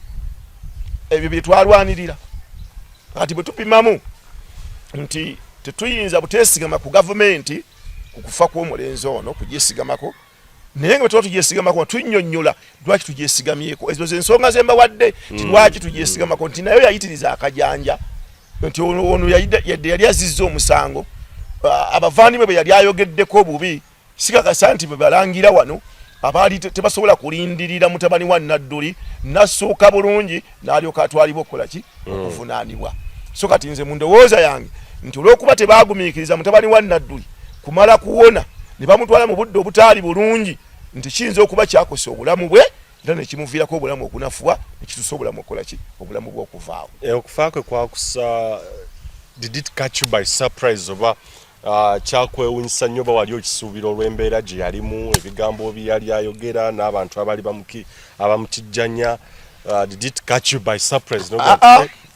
ebyo bye twalwanirira kati bwe tupimamu nti tetuyinza buteesigama ku gavumenti ku kufa kw'omulenzi ono kugyesigamako naye nga bwe tuba tugyesigamako tunnyonnyola lwaki tugyesigamyeko ezo z'ensonga ze mbawadde nti lwaki tugyesigamako nti nayo yayitiriza akajanja nti ono yadde yali azizza omusango abavandimwe bwe yali ayogeddeko bubi sikakasa nti bwe balangira wano abaali tebasobola kulindirira mutabani wa Nadduli nasooka bulungi n'alyoka atwalibwa okukola ki okuvunaanibwa. So kati nze mu ndowooza yange nti olw'okuba tebaagumiikiriza mutabani wa Nadduli kumala kuwona ne bamutwala mu budde obutaali bulungi nti kiyinza okuba kyakosa obulamu bwe era ne kimuviirako obulamu okunafuwa ne kituusa obulamu okukola ki obulamu bw'okuvaawo. Okufa kwe kwakusa, did it catch you by surprise oba kyakwewunyisa nnyo oba wali okisuubira olw'embeera gye yalimu, ebigambo bye yali ayogera n'abantu abaali abamutijjanya? Did it catch you by surprise?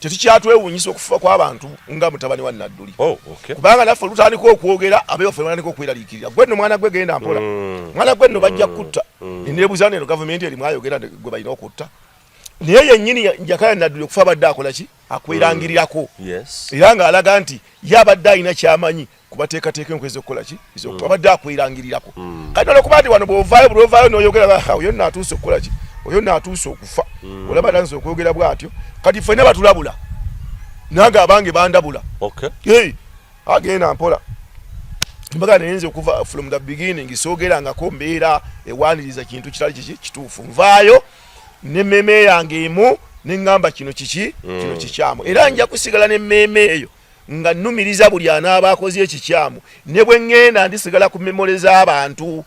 Tetukyatwewuunyisa okufa kw'abantu nga mutabani wa Nadduli. Okay. Kubanga naffe olutandika okwogera abeewaffe batandika okweraliikirira. Gwe nno mwana gwe genda mpola. Mwana gwe nno bajja kutta. Neebuuza neno gavumenti erimu ayogera gwe balina okutta. Naye yennyini Jakana Nadduli okufa abadde akola ki? Akwerangirirako. Era ng'alaga nti ye abadde alina kyamanyi kubateekateeka enkwezi okukola ki? Abadde akwerangirirako. Kati olwokuba nti wano bw'ovaayo n'oyogera oyo nno atuuse okukola ki? Oyo n'atuuse okufa. Olaba tanze okwogera bw'atyo. Kati ffenna batulabula. Nange abange bandabula. Agenda mpola. Mbaga nayinza okuva from the beginning soogerangako mbeera ewaaniriza kintu kitali kituufu. Nvaayo n'emmeeme yange emu neŋŋamba kino kikyamu. Era nja kusigala n'emmeeme eyo nga nnumiriza buli anaaba akoze ekikyamu ne bwe ŋŋenda ndisigala ku memole z'abantu.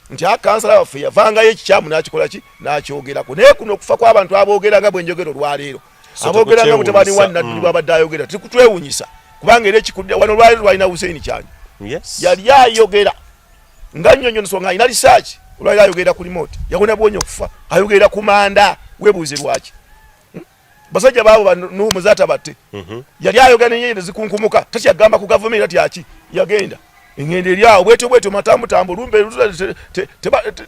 Nti akansala waffe yavangayo ekikyamu n'akikola ki? N'akyogerako. Naye kuno okufa kw'abantu aboogera nga bwe njogera olwaleero. Aboogera nga mutabani wa Nadduli bw'abadde ayogera tikutwewunyisa kubanga era ekikudde wano olwaleero lwalina Hussein Kyanyi. Yali ayogera nga nnyonnyo nsonga alina risaaki olwaleero ayogera ku remote yawona bwonya okufa ayogera ku manda weebuuze lwaki. Basajja baabo Nuhu Muzaata batte yali ayogera n'enyenyeri zikunkumuka takyagamba ku gavumenti atyaki yagenda engendo eri awo bwetyo matambutambu lumbe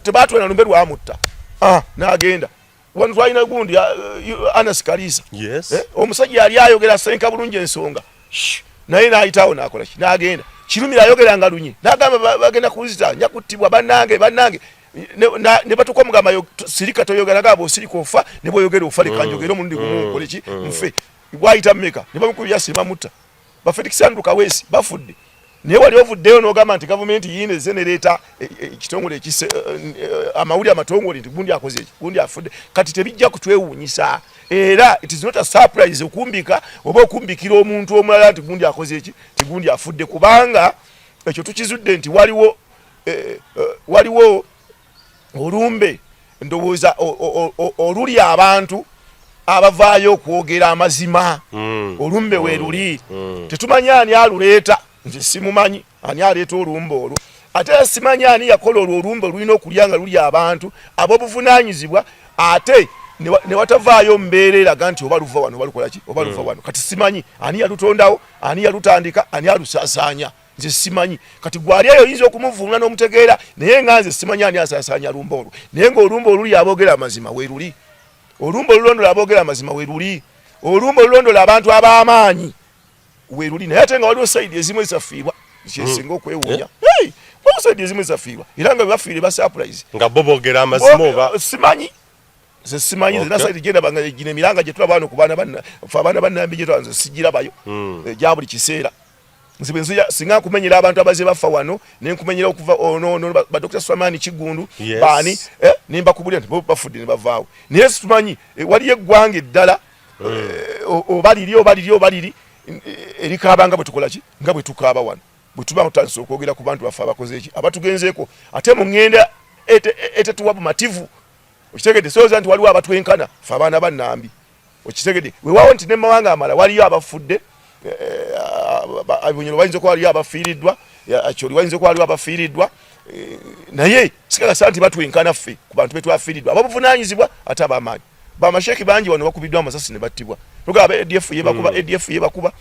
tebaatwena lumbe lwamutta n'agenda. Wano twalina gundi Anas Kalisa omusajja yali ayogera senka bulungi ensonga naye n'ayitawo n'akola ki? N'agenda kirumira ayogera nga lunyi n'agamba bagenda kuzita nja kuttibwa bannange ne batuka omugamba sirika toyogera gabo osirika ofa ne bwoyogera ofa leka njogera omulundi gumu nkole ki nfe bwayita mmeka ne bamukubira sima mutta bafetikisandru kaweesi bafudde. Naye wali ovuddeyo n'ogamba nti gavumenti yine ezenereeta ekitongole amawulire amatongole nti gundi akoze eki gundi afudde. Kati tebijja kutwewuunyisa era it is not a surprise okumbika oba okumbikira omuntu omulala nti gundi akoze eki tigundi afudde kubanga ekyo tukizudde nti waliwo olumbe ndowooza oluli abantu abavaayo okwogera amazima. Olumbe weeruli tetumanyi ani aluleeta. Nze simumanyi ani aleeta olumbe olwo ate simanyi ani yakola olumbe olulina okulya nga luli abantu ab'obuvunaanyizibwa ate ne watavaayo mbeera eraga nti oba luva wano oba lukola ki oba luva wano. Kati simanyi ani yalutondawo ani yalutandika ani yalusaasaanya. Nze simanyi. Kati gwali eyo oyinza okumuvuunula n'omutegeera naye nga nze simanyi ani asaasaanya lumbe olwo. Naye ng'olumbe oluli aboogera amazima weeruli. Olumbe olulondola aboogera amazima weeruli. Olumbe olulondola abantu ab'amaanyi weeruli. Naye ate nga waliwo sayidi ezimu ezafiirwa kyesinga okwewuunya. Waliwo sayidi ezimu ezafiirwa era nga bebafiire ba surprise nga bo boogera amazima oba simanyi. Nze simanyi nze nasayidi genda banga gino emiranga gye tulaba wano ku baana bannambi gye tulaba nze sigiraabayo gya buli kiseera. Nze singa nkumenyera abantu abaze bafa wano ne nkumenyera okuva ono ba Dr. Swamani Kigundu baani ne mbakubulira nti bafudde ne bavaawo. Naye situmanyi waliyo eggwanga eddala obaliri erikaaba nga bwe tukola ki nga bwe tukaaba wano bwe tuba tutandise okwogera ku bantu baffe abakoze eki abatugenzeeko ate mu ŋŋenda etetuwa bumativu. Okitegedde soza nti waliwo abatwenkana ffe abaana bannambi. Okitegedde weewaawo nti ne mu mawanga amala waliyo abafudde Bunyoro bayinza okuba waliyo abafiiriddwa Acholi bayinza okuba waliwo abafiiriddwa naye sikakasa nti batwenkana ffe ku bantu betwafiiriddwa ababuvunaanyizibwa ate ab'amaanyi. Bamasheki bangi wano bakubiddwa amasasi ne battibwa. Tugaba ADF yebakuba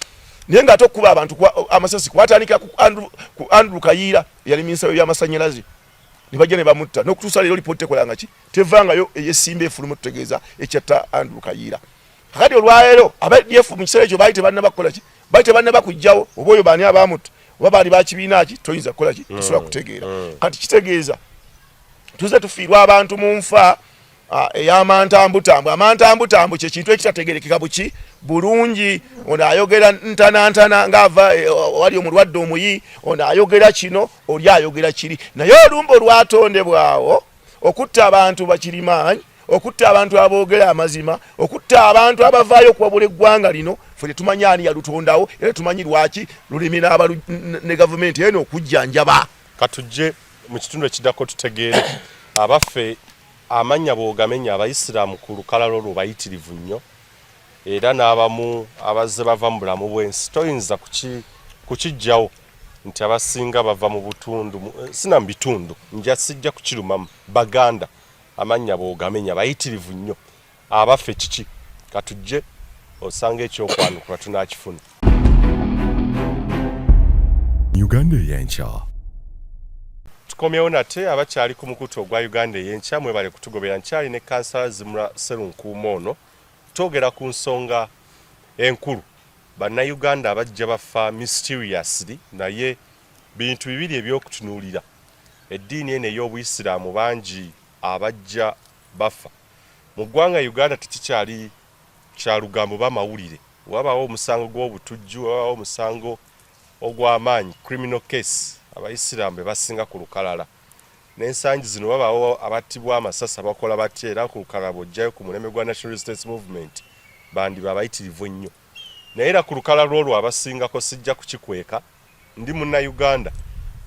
naye ng'ate okukuba abantu amasasi kwatandika ku Andrew Kayiira yali minisita w'ebyamasanyalaze ne bajja ne bamutta n'okutuusa leero lipooti tekolanga ki tevangayo eyesimba efulumu tutegeeza ekyatta Andrew Kayiira. Kakati olwaleero aba ADF mu kiseera ekyo baali tebannaba kukola ki baali tebannaba kujjawo oba oyo baani abamutta oba baali bakibiina ki toyinza kukola ki tosobola kutegeera. Kati kitegeeza tuze tufiirwa abantu mu nfa ey'amantambutambu. Amantambutambu kye kintu ekitategerekeka buki bulungi, ono ayogera ntana ng'ava wali omulwadde omuyi, ono ayogera kino, oli ayogera kiri. Naye olumba olwatondebwawo okutta abantu bakirimaanyi, okutta abantu aboogera amazima, okutta abantu abavaayo okuwabula eggwanga lino, ffe tetumanyi ani yalutondawo era tumanyi lwaki lulimi ne gavumenti eno okujjanjaba. Katujje mu kitundu ekiddako tutegeere abaffe amanya boogamenya abayisiraamu ku lukalala olwo bayitirivu nnyo, era n'abamu abazze bava mu bulamu bw'ensi toyinza kukijjawo nti abasinga bava mu butundu, sina mu bitundu, nja sijja kukirumamu, Baganda amanya boogamenya bayitirivu nnyo. Abaffe kiki? Katujje osanga ekyokwanukula tunaakifuna. Uganda ey'enkya. Tukomyewo nate abakyali ku mukutu ogwa Uganda ey'enkya mwebale kutugobera. Nkyali ne kansala Zimra Serunkuuma ono twogera ku nsonga enkulu. Bannayuganda abajja bafa mysteriously, naye bintu bibiri ebyokutunuulira. Eddiini eno ey'Obuyisiraamu bangi abajja bafa. Mu ggwanga Uganda tekikyali kya lugambo bamawulire. Wabawo omusango gw'obutujju, wabawo omusango ogw'amaanyi, criminal case, abayisiraamu be basinga ku lukalala. N'ensangi zino wabawo abattibwa amasasi abakola batya, era ku lukalala bw'ojjayo ku mulembe gwa National Resistance Movement bandi babayitirivu nnyo. Naye era ku lukalala olwo abasingako sijja kukikweka, ndi Munnayuganda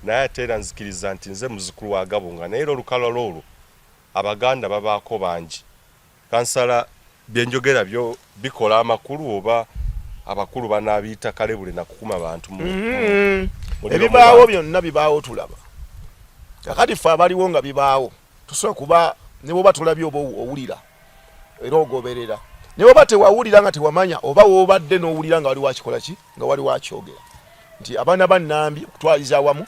naye ate era nzikiriza nti nze muzukulu wa Gabunga, naye era olukalala olwo Abaganda babaako bangi. Kansala byenjogera byo bikola amakulu oba abakulu banaabiyita kalebule na kukuma bantu ebibaawo byonna bibaawo tulaba. Kakati ffe abaliwo nga bibaawo tusobola kuba ne bwoba tulabye oba owulira era ogoberera, ne bwoba tewawulira nga tewamanya oba woobadde n'owulira nga wali wakikola ki, nga wali wakyogera nti abaana bannambi okutwaliza awamu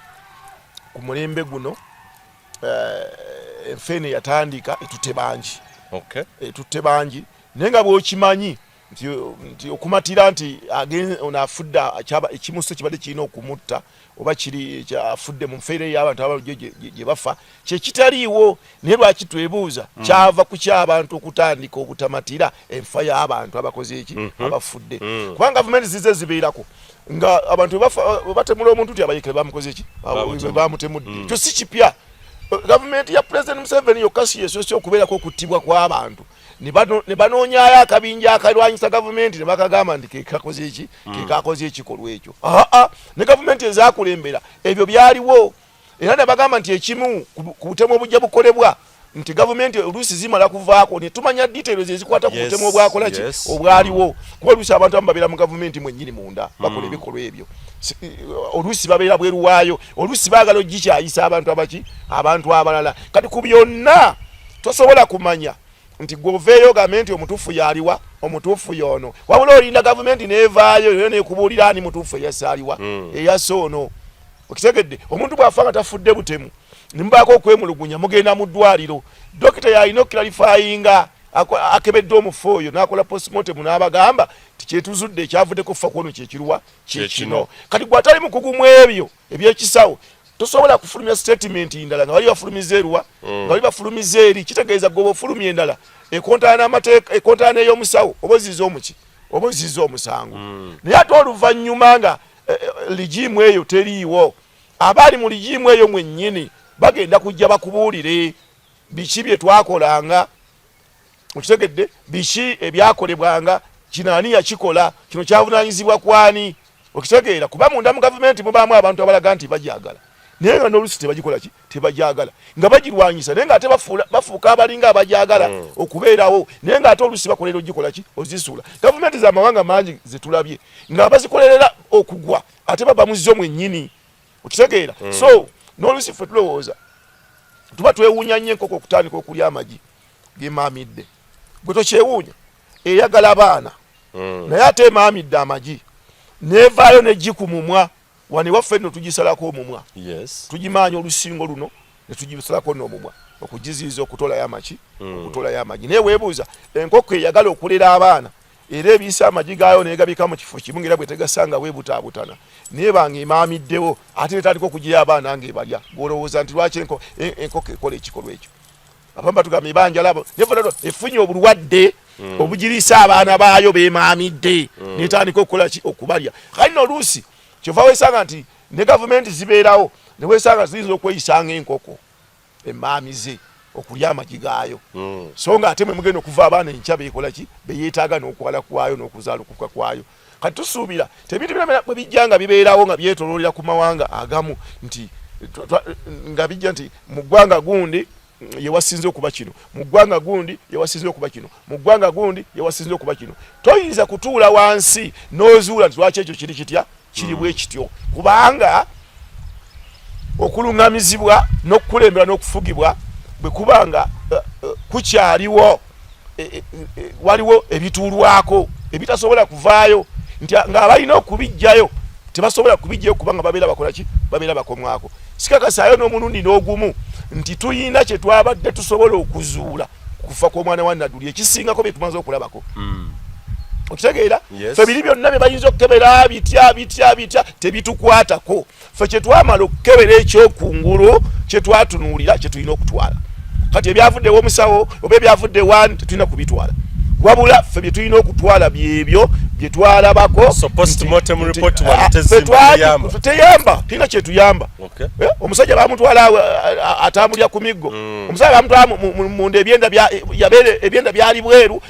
ku mulembe guno enfeene yatandika etutte bangi. Okay. Etutte bangi naye nga bw'okimanyi nti okumatira nti ono afudde ekimuso kibadde kirina okumutta oba kiri afudde mu nfeere y'abantu abalujjo gye bafa kyekitaliiwo, naye lwaki twebuuza kyava ku ky'abantu okutandika okutamatira enfa y'abantu abakoze eki abafudde. Kubanga gavumenti zize zibeerako nga abantu batemula omuntu ti abayekere bamukoze eki bamutemudde. Ekyo si kipya. Gavumenti ya President Museveni yokka si yesoose okubeerako okuttibwa kw'abantu ne banoonyayo akabinja akalwanyisa gavumenti ne bakagamba nti kekakoze eki kekakoze ekikolwa ekyo. Ne gavumenti ezaakulembera ebyo byaliwo, era ne bagamba nti ekimu ku butemu obujja bukolebwa nti gavumenti oluusi zimala kuvaako ne tumanya details ezikwata ku butemu obwakola ki obwaliwo, kuba oluusi abantu abamu babeera mu gavumenti mwennyini munda bakola ebikolwa ebyo. Oluusi babeera bweru waayo, oluusi baagala ogikyayisa abantu abaki abantu abalala. Kati ku byonna tosobola kumanya nti gwoveeyo gavumenti omutuufu yaliwa, omutuufu y'ono, wabula olinda gavumenti neevaayo yo neekubuulira ani mutuufu eyasaaliwa eyassa ono. Okitegedde, omuntu bw'afa nga tafudde butemu nimbaako okwemulugunya mugenda mu ddwaliro, dokita yalina okuklarifayinga akebedde omufu oyo n'akola postmortem n'abagamba tikyetuzudde ekyavudde kufa kwono kyekiruwa kyekino. Kati gw'atali mukugu mu ebyo ebyekisawo tosobola kufulumya statement ndala nga bali bafulumiza eruwa nga bali bafulumiza eri, kitegeeza gwe bw'ofulumya endala ekontana n'amateeka ekontana ey'omusawo oba oziza omuki oba oziza omusango. Naye ate oluvannyuma nga ligimu eyo teriiwo, abaali mu ligimu eyo mwennyini bagenda kujja bakubuulire biki bye twakolanga, okitegedde, biki ebyakolebwanga, kino ani yakikola, kino kyavunaanyizibwa kwani, okitegeera. Kuba munda mu gavumenti mubaamu abantu abalaga nti bajagala naye nga n'oluusi tebagikola ki tebajagala nga bagirwanyisa, naye nga ate bafuuka abalinga abajagala okubeerawo, naye nga ate oluusi bakolera ogikola ki ozisula. Gavumenti z'amawanga mangi zetulabye nga bazikolerera okugwa ate baba muzo mwennyini, okitegeera. So n'oluusi ffe tulowooza tuba twewuunya nnyo enkoko okutandika okulya amagi gemaamidde, bwe tokyewuunya eyagala abaana naye ate emaamidde amagi neevaayo nejji ku mumwa wano ewaffe nno tugisalako omumwa, tugimaanya olusingo luno ne tugisalako n'omumwa okugiziiza okutolayo amaki okutolayo amagi. Naye weebuuza enkoko eyagala okulera abaana era ebiisa amagi gaayo neegabika mu kifo kimu ng'era bwe tegasanga weebutaabutana naye banga emaamiddewo ate netandika okugira abaana ng'ebalya, gw'olowooza nti lwaki enkoko ekola ekikolwa ekyo. abamba tugamye banja labo nefoto efunye obulwadde obugirisa abaana baayo bemaamidde netandika okukola ki okubalya kali no luusi kyova wesanga nti ne gavumenti zibeerawo ne wesanga ziyinza okweyisanga enkoko emaamize okulya amagi gaayo so nga ate mwe mugenda okuva abaana enkya beekola ki beyeetaaga n'okwala kwayo n'okuzaalukuka kwayo kati tusuubira tebintu bwe bijja nga bibeerawo nga byetoloolera ku mawanga agamu nti nga bijja nti mu ggwanga gundi yewasinze okuba kino mu ggwanga gundi yewasinze okuba kino mu ggwanga gundi yewasinze okuba kino toyinza kutuula wansi n'ozuula nti lwaki ekyo kiri kitya kiri bwe kityo kubanga okulungamizibwa n'okukulembera n'okufugibwa bwe kubanga kukyaliwo waliwo ebituulwako ebitasobola kuvaayo nti ng'abalina okubijjayo tebasobola kubijjayo kubanga babeera bakola ki babeera bakomwako sikakasaayo n'omulundi n'ogumu nti tuyina kye twabadde tusobola okuzuula kufa kw'omwana wa Nadduli ekisingako bye tumaze okulabako okitegeera fe biri byonna bye bayinza okukebera bitya tebitukwatako fe kye twamala okukebera ekyokungulu kye twatunuulira kye tulina okutwala kati ebyavuddewo omusawo oba ebyavudde wani tetulina kubitwala wabula ffe bye tulina okutwala byebyo bye twalabako teyamba tulina kyetuyamba omusajja bamutwala atambulira ku miggo omusajja bamutwala munda ebyenda byali bweru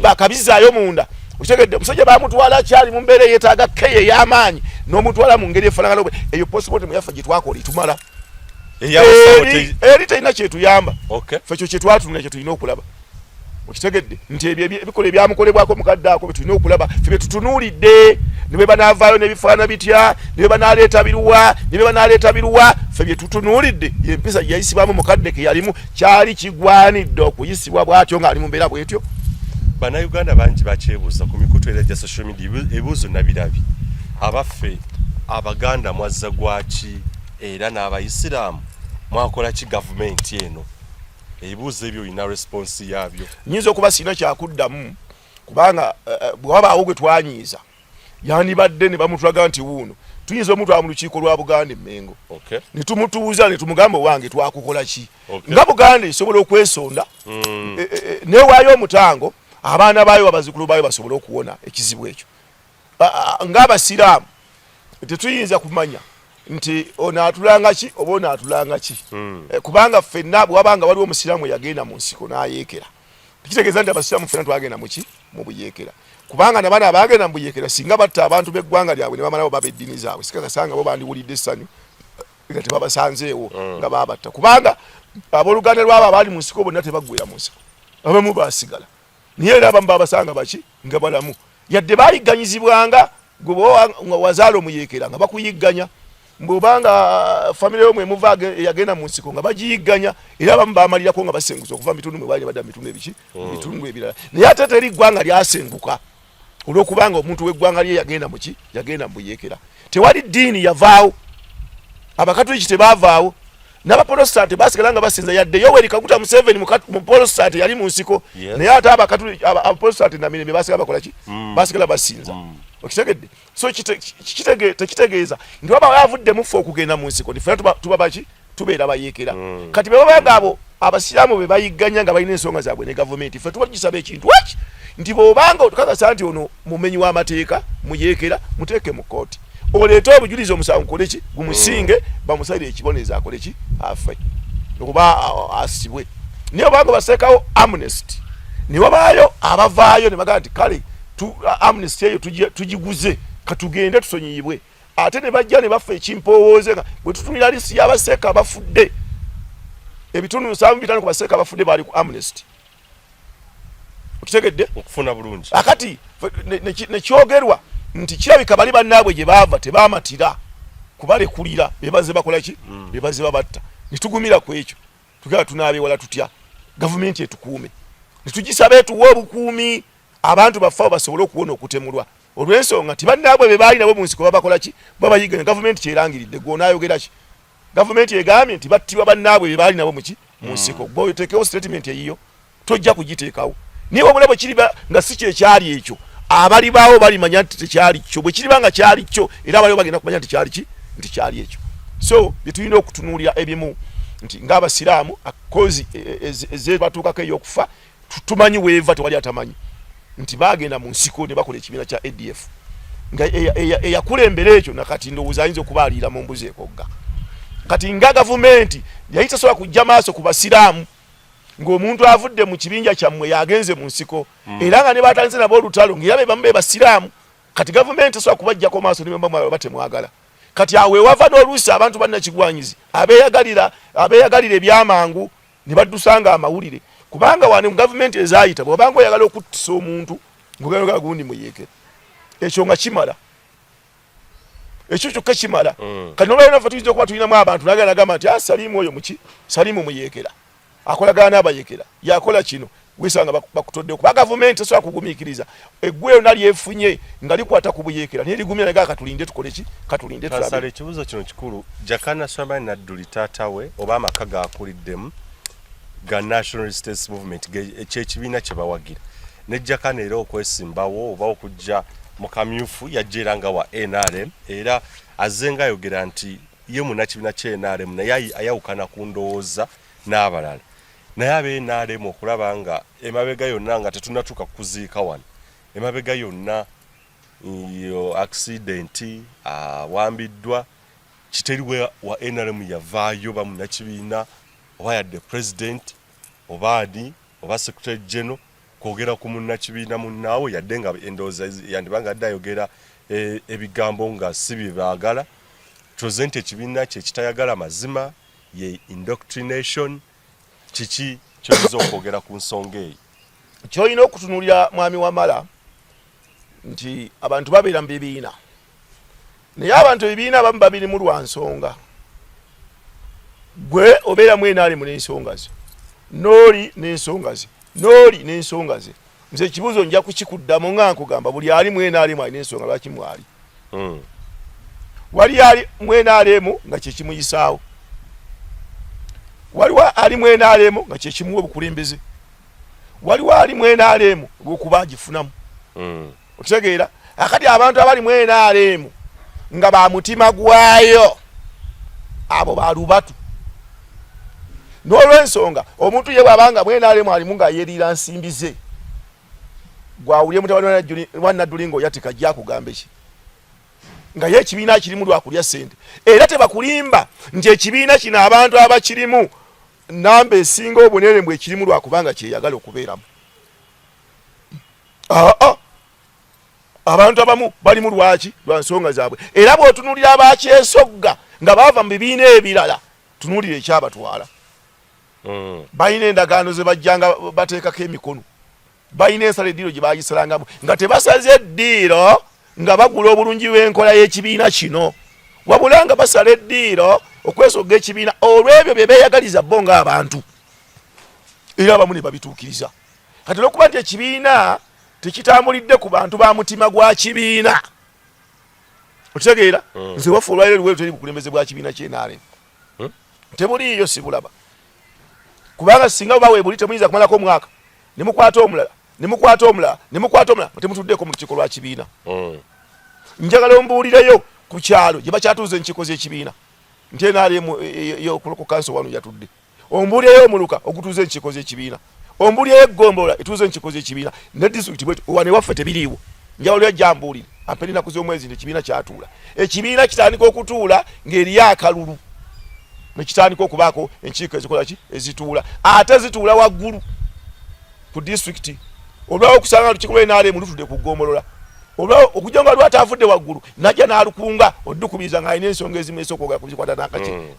bakabizaayo munda okitegedde omusajja bamutwala kyali mu mbeera yeetaaga keye ey'amaanyi n'omutwala mu ngeri efaanagana eyo postmortem yaffe gye twakola etumala eri terina kyetuyamba ffe ekyo kyetwatunula kye tulina okulaba okitegedde nti ebikola ebyamukolebwako mukadde ako betulina okulaba ffe betutunuulidde ne bwe banaavaayo n'ebifaana bitya ne bwe banaleeta biruwa ffe byetutunuulidde empisa yayisibwamu mukadde ke yalimu kyali kigwanidde okuyisibwa bw'atyo ng'ali mu mbeera bw'etyo. Bannayuganda bangi bakyebuuza ku mikutu era gya social media ebibuuzo nabirabi abaffe abaganda mwazza gwaki era n'abayisiraamu mwakola ki gavumenti eno ebibuuzo ebyo olina response yaabyo. Nyinza okuba sina kyakuddamu kubanga bwe wabaawo gwe twanyiiza yandibadde ne bamutulaga nti wuuno tuyinza omutwala mu lukiiko lwa Buganda Emmengo ne tumutuuza ne tumugamba wange twakukola ki nga Buganda esobola okwesonda newaayo omutango abaana baayo abazukulu baayo basobola okuwona ekizibu ekyo ng'abasiraamu tetuyinza kumanya nti onaatulanga ki oba onaatulanga ki kubanga ffenna bwabanga waliwo omusiraamu yagenda mu nsiko n'ayeekera tekitegeeza nti abasiraamu ffenna twagenda muki mu buyeekera kubanga nabaana abagenda mu buyeekera singa batta abantu b'eggwanga lyabwe ne bamalawo baba eddiini zaabwe sikakasanga bo bandiwulidde essanyu nga tebabasanzeewo nga baabatta kubanga abooluganda lwabo abaali mu nsiko bonna tebaggwera mu nsiko abamu baasigala naye era abamu babasanga baki nga balamu yadde bayigganyizibwanga gwe wazaala omuyeekera nga bakuyigganya mbobanga family yomwe muva yagenda mu nsiko nga bagiyigganya era abamu bamalirako nga basenguza okuva mitundu mwe bali badda mitundu ebiki mitundu ebirala naye ate teri ggwanga lyasenguka olwokubanga omuntu w'eggwanga lye yagenda muki yagenda mu buyeekera tewali ddiini yavaawo abakatuliki tebaavaawo n'abaprotestant basigala nga basinza yadde Yoweri Kaguta Museveni mu protestant yali mu nsiko naye ate abakatuliki abaprotestant namirembe basigala bakola ki basigala basinza okitegedde so tekitegeeza nti waba yavudde mufe okugenda mu nsiko nti ffena tuba baki tubeera bayeekera kati bwe babanga abo abasiraamu be bayigganya nga balina ensonga zaabwe ne gavumenti ffe tuba tugisaba ekintu eki nti bw'obanga otukakasa nti ono mumenyi w'amateeka muyeekera muteeke mu kooti oleete obujulizi omusango nkole ki gumusinge bamusalire ekibonerezo akole ki afe okuba asibwe naye obanga baseekawo amnesty ne wabaayo abavaayo ne bagamba nti kale amnesty eyo tugiguze katugende tusonyiyibwe ate ne bajja ne baffe ekimpowooze nga bwe tutunira lisi y'abaseeka abafudde ebitundu 7 ku baseeka abafudde baali ku amnesty okitegedde okufuna bulungi akati nekyogerwa nti kirabika bali bannaabwe gye baava tebaamatira kubalekulira bebaze bakola ki bebaze babatta netugumira ku ekyo tugala tunaabewala tutya gavumenti etukuume netugisaba etuwa obukuumi abantu bafaawo basobole okuwona okutemulwa olw'ensonga nti bannaabwe be baali nabo mu nsiko babakola ki babayigganya gavumenti kyerangiridde gw'onaayogera ki gavumenti egambye nti battibwa bannaabwe be baali nabo muki mu nsiko gwotekewo statement eyiyo tojja kugiteekawo naye wabula bwe kiriba nga si kyekyali ekyo abali baawo balimanya nti tekyali kyo bwe kiriba nga kyali kyo era abaliwo bagenda kumanya nti kyali ki nti kyali ekyo so bye tulina okutunuulira ebimu nti ng'abasiraamu kozi ezebatuukako ey'okufa tumanyi weeva tewali atamanyi nti bagenda mu nsiko ne bakola ekibiina kya ADF nga eyakulembera ekyo nakati ndowooza ayinza okuba aliira mu mbuzi ekogga kati nga gavumenti yali tasobola kujja maaso ku basiraamu ng'omuntu avudde mu kibinja kyammwe yagenze mu nsiko era nga ne batandise nabo olutalo ng'era bamu be basiraamu kati gavumenti tasobola kubajjako maaso ne bamba batemwagala kati awe wava n'oluusi abantu bannakigwanyizi abeeyagalira ebyamangu ne baddusanga amawulire kubanga wano mu gavumenti ezaayita bw'obanga oyagala okuttisa omuntu ng'ogenda gundi muyeekera ekyo nga kimala ekyo kyokka kimala kati nolwayo naffe tuyinza okuba tulinamu abantu nagala nagamba nti salimu oyo muki salimu muyeekera akolagana n'abayeekera yakola kino wisanga bakutodde kuba gavumenti esobola kugumiikiriza eggwero nalyefunye nga likwata ku buyeekera naye ligumira nagaa katulinde tukole ki katulinde tulabe ekibuuzo kino kikulu Jakana Nadduli taatawe oba amaka gaakuliddemu ga National Resistance Movement ekyekibiina kye bawagira ne Jakana era okwesimbawo oba okujja mu kamyufu yajja era nga wa NRM era azenga ayogera nti ye munnakibiina kye NRM naye ayawukana ku ndowooza n'abalala naye abe NRM okulaba nga emabega yonna nga tetunnatuuka kuziika wano emabega yonna yo accidenti awambiddwa kiteriwe wa NRM yavaayo ba munnakibiina oba yadde president oba adi oba secretary general kwogera ku munnakibiina munnaawe yadde nga endowooza yandibanga adde ayogera ebigambo nga si bibaagala tuloze nti ekibiina kye kitayagala mazima ye indoctrination kiki kyoyinza okwogera ku nsonga eyo kyolina okutunuulira mwami wamala nti abantu babeera mu bibiina naye abantu ebibiina abamu babirimu lwa nsonga gwe obeera mu NRM n'ensonga ze n'oli n'ensonga ze n'oli n'ensonga ze nze ekibuuzo nja kukikuddamu nga nkugamba buli ali mu NRM alina ensonga lwaki mwali wali ali mu NRM nga kyekimuyisaawo waliwo ali mu NRM nga kyekimuwa obukulembeze waliwo ali mu NRM lw'okuba agifunamu otegeera akati abantu abali mu NRM nga ba mutima gwayo abo balubatu n'olw'ensonga omuntu ye bw'abanga mu NRM alimu nga yeerira nsimbi ze gwawulye mutabani wa Nadduli ng'oyatika ajja akugamba eki nga ye ekibiina kirimu lwakulya ssente era tebakulimba nti ekibiina kino abantu abakirimu namba esinga obunene mbwe ekirimu lwakubanga kyeyagala okubeeramu abantu abamu balimu lwaki lwa nsonga zaabwe era bw'otunuulira abakyesogga nga baava mu bibiina ebirala tunuulira ekyabatwala balina endagaano ze bajjanga bateekako emikono balina ensala eddiiro gye bagisalangamu nga tebasaze eddiiro nga bagula obulungi bw'enkola y'ekibiina kino wabula nga basala eddiiro okwesogga ekibiina olw'ebyo bye beeyagaliza bo ng'abantu era abamu ne babituukiriza kati olw'okuba nti ekibiina tekitambulidde ku bantu ba mutima gwa kibiina okitegeera nze waffe olwaliro luweero teri bukulembeze bwa kibiina ky'NRM tebuliiyo sibulaba kubanga singa baweebuli temuyinza kumalako omwaka nemukwata omulala nemukwata omulala nemukwata omulala temutuddeeko mu lukiiko lwa kibiina njagala ombuulireyo ku kyalo gye bakyatuuza enkiiko z'ekibiina nti NRM yokuloko kanso wano yatudde ombuulireyo omuluka okutuuza enkiiko z'ekibiina ombuulireyo eggombola etuuza enkiiko z'ekibiina ne disitulikiti bwetu wane waffe tebiriiwo njawulo yajja ambuulire amperi ennaku z'omwezi nti ekibiina kyatuula ekibiina kitandika okutuula ng'eriyo akalulu nekitandika okubaako enkiiko ezikola ki ezituula ate zituula waggulu ku disitulikiti olwawo okusanga lukiiko lwa NRM lutudde ku ggombolola olwawo okujja nga lwati avudde waggulu najja n'alukunga oddukubiriza ng'alina ensonga ezimu ez'okwogera ku bikwata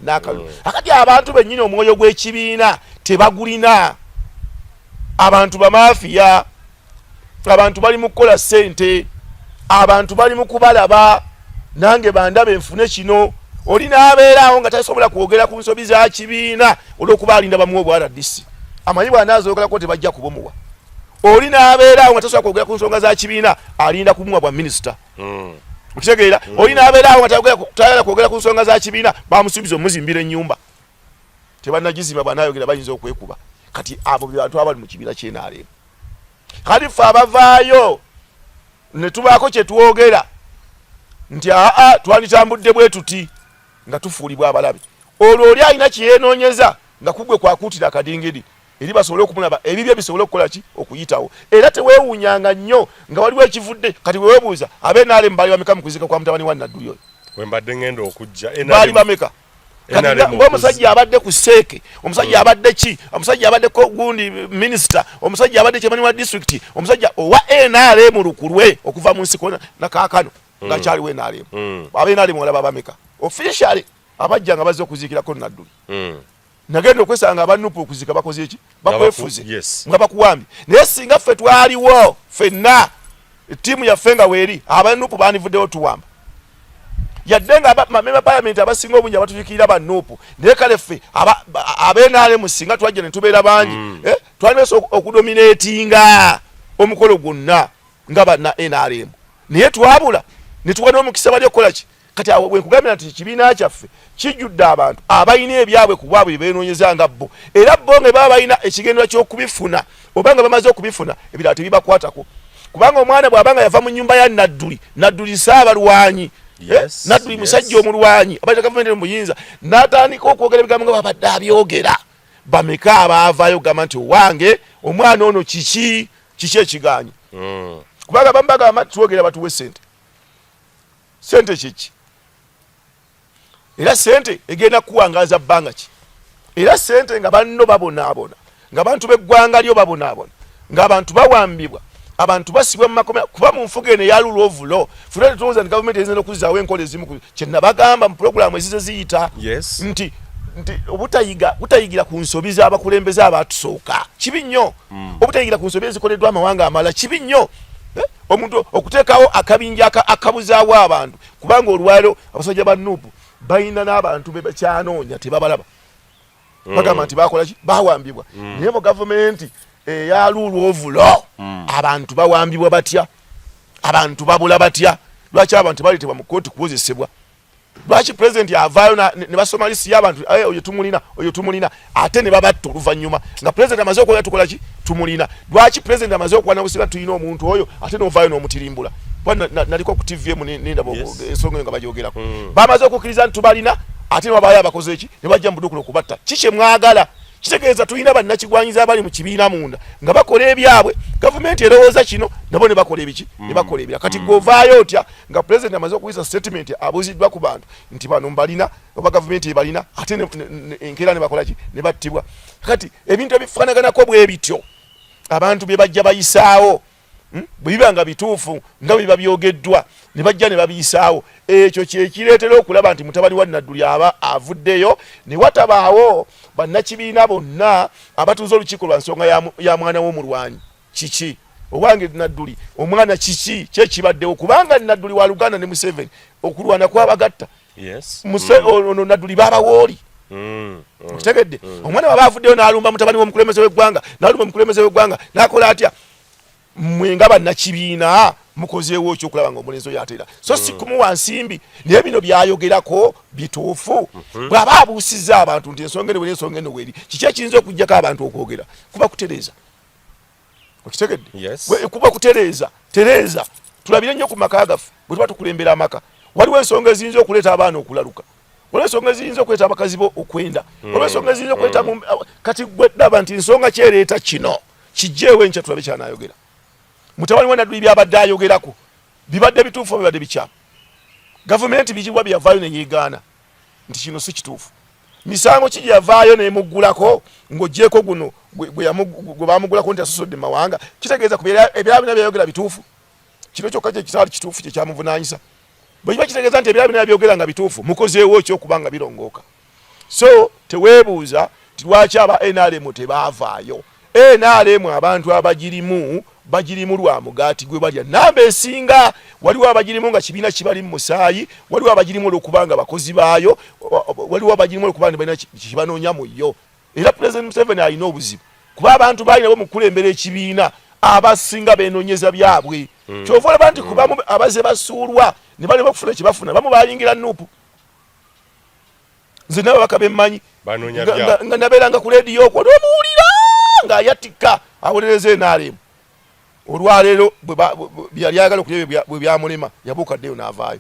n'akalulu akati abantu bennyini omwoyo gw'ekibiina tebagulina abantu bamafiya abantu bali mu kukola ssente abantu bali mu kubalaba nange bandabe nfune kino oli n'abeeraawo nga tasobola kwogera ku nsobi za kibiina olw'okuba alinda bamuwa obwa RDC amanyi bw'anaazogerako tebajja kubumuwa oli n'abeeraawo nga tasobola kwogera ku nsonga za kibiina alinda kumuwa bwa minisita okitegeera oli n'abeeraawo nga tayagala kwogera ku nsonga za kibiina bamusuubiza omuzimbira ennyumba tebannagizimba bw'anaayogera bayinza okwekuba kati abo bantu abali mu kibiina ky'NRM kati ffe abavaayo ne tubaako kye twogera nti twanditambudde bwe tuti nga tufuulibwa abalabe olwo oli alina kiyenoonyeza nga kugwe kwakuutira akadingiri eri basobole okumulaba ebibyo bisobole okukola ki okuyitawo era teweewuunyanga nnyo nga waliwo ekivudde kati weweebuuza ab'NRM baali bameka mu kuzika kwa mutabani wa Nadduli oyo wembadde ngenda okujja baali bameka ng'omusajja abadde ku seeke omusajja abadde ki omusajja abadde gundi minisita omusajja abadde kyemani wa disitulikiti omusajja owa NRM lukulwe okuva mu nsiko nakaakano nga kyaliwo NRM ab'NRM olaba bameka officially abajja nga bazze okuziikirako Nadduli nagenda okwesanga abanupu okuzika bakoze eki bakwefuze nga bakuwambye naye singa ffe twaliwo ffenna ttiimu yaffe nga weeri abanupu banivuddewo tuwamba yadde nga bamemba parliament abasinga obungi abatufikirira banupu naye kale ffe ab'NRM singa twajja ne tubeera bangi twalina okudominatinga omukolo gwonna nga banna NRM naye twabula ne tuwa n'omukisa bali okukola ki kati awo bwe nkugambira nti ekibiina kyaffe kijjudde abantu abalina ebyabwe ku bwabwe beenoonyeza nga bo era bo nga baba balina ekigendera ky'okubifuna oba nga bamaze okubifuna ebirala tebibakwatako kubanga omwana bw'abanga yava mu nnyumba ya Nadduli Saabalwanyi Nadduli musajja omulwanyi abaita gavumenti muyinza n'atandika okwogera ebigambo nga babadde abyogera bameka abaavaayo gamba nti owange omwana ono kiki ekiganyi kubanga bamu bagamba tuwogera batuwe sente kiki era sente egenda kuwangaza bbanga ki era sente nga banno babonaabona nga bantu b'eggwanga lyo babonaabona ng'abantu bawambibwa abantu basibwa mu makomera kuba mu nfuga eno eyalula ovulo funa tetulowooza nti gavumenti ezina okuzaawo enkola ezimu kyenabagamba mu pulogulaamu ezize ziyita nti obutayigira ku nsobi z'abakulembeze abatusooka kibi nnyo obutayigira ku nsobi ezikoleddwa amawanga amalala kibi nnyo omuntu okuteekawo akabinja akabuzaawo abantu kubanga olwalo abasajja ba nuupu balina n'abantu be bakyanoonya tebabalaba bagamba nti bakola ki bawambibwa naye mu gavumenti eyalulwa ovulo abantu bawambibwa batya abantu babula batya lwaki abantu baleetebwa mu kooti kuwozesebwa lwaki pulezidenti avaayo ne basomalisiya abantu oyo tumulina ate ne babatta oluvannyuma nga pulezidenti amaze okukola tukola ki tumulina lwaki pulezidenti amaze okuwana businga tulina omuntu oyo ate n'ovaayo n'omutirimbula naliko ku tvm nendaba ensonga eyo nga bagyogerako bamaze okukkiriza nti tubalina ate ne wabaayo abakoze eki ne bajja mu buduukulo okubatta kikye mwagala kitegeeza tulina bannakigwanyiza abali mu kibiina munda nga bakola ebyabwe gavumenti erowooza kino nabo ne bakola ebiki ne bakola ebira kati govaayo otya nga pulezidenti amaze okuyisa statement abuuziddwa ku bantu nti bano mbalina oba gavumenti ebalina ate enkeera ne bakola ki ne battibwa kati ebintu ebifaanaganako bwe bityo abantu bye bajja bayisaawo bwe biba nga bituufu nga biba byogeddwa ne bajja ne babiyisaawo ekyo kyekireetera okulaba nti mutabani wa Nadduli aba avuddeyo ne watabaawo bannakibiina bonna abatuuza olukiiko lwa nsonga ya mwana w'omulwanyi kiki owange Nadduli omwana kiki kyekibaddewo kubanga Nadduli wa Luganda ne Museveni okulwana kwabagatta ono Nadduli babawooli okitegedde omwana baba avuddeyo n'alumba mutabani w'omukulembeze w'eggwanga n'alumba omukulembeze w'eggwanga n'akola atya mwenga bannakibiina mukozeewo ekyokulaba nga omulenzi oyo ateera so si kumuwa nsimbi naye bino byayogerako bituufu bw'aba abuusizza abantu nti ensonga eno ensonga eno weeri kiki ekiyinza okuggyako abantu okwogera kuba kutereeza okitegedde kuba kutereeza tulabire nnyo ku maka gaffe bwe tuba tukulembera amaka waliwo ensonga eziyinza okuleeta abaana okulaluka waliwo ensonga eziyinza okuleeta abakazi bo okwenda waliwo ensonga eziyinza okuleeta kati gwe ddaba nti ensonga kyereeta kino kijjeewo enkya tulabe kyanaayogera mutabani wa Nadduli byabadde ayogerako bibadde bituufu bibadde bikyamu gavumenti bigibwa byavaayo neyeegaana nti kino si kituufu misango ki gyavaayo nemuggulako ng'oggyeko guno gwe bamugulako nti asosodde mu mawanga kitegeeza ku ebirala bina byayogera bituufu kino kyokka kye kitaali kituufu kye kyamuvunaanyisa bwe kiba kitegeeza nti ebirala bina byogera nga bituufu mukozeewo ekyokuba nga birongooka so teweebuuza ti lwaki aba NRM tebaavaayo NRM abantu abagirimu bagirimu lwa mugaati gwe balya namba esinga waliwo abagirimu nga kibiina kibali mu musaayi waliwo abagirimu olwokubanga bakozi baayo waliwo abagirimu olwokubanga balina kibanoonya mu yo era pulezidenti Museveni alina obuzibu kuba abantu baali nabo mu kulembera ekibiina abasinga beenoonyeza byabwe kyova olaba nti kubamu abaze basuulwa ne bali bakufuna kyebafuna bamu bayingira nuupu nze nababaka bemmanyi nga nabeeranga ku leediyo okwo n'omuwulira ng'ayatika awolereza NRM olwaleero byali ayagala okulya bwe byamulema yabuukaddeyo n'avaayo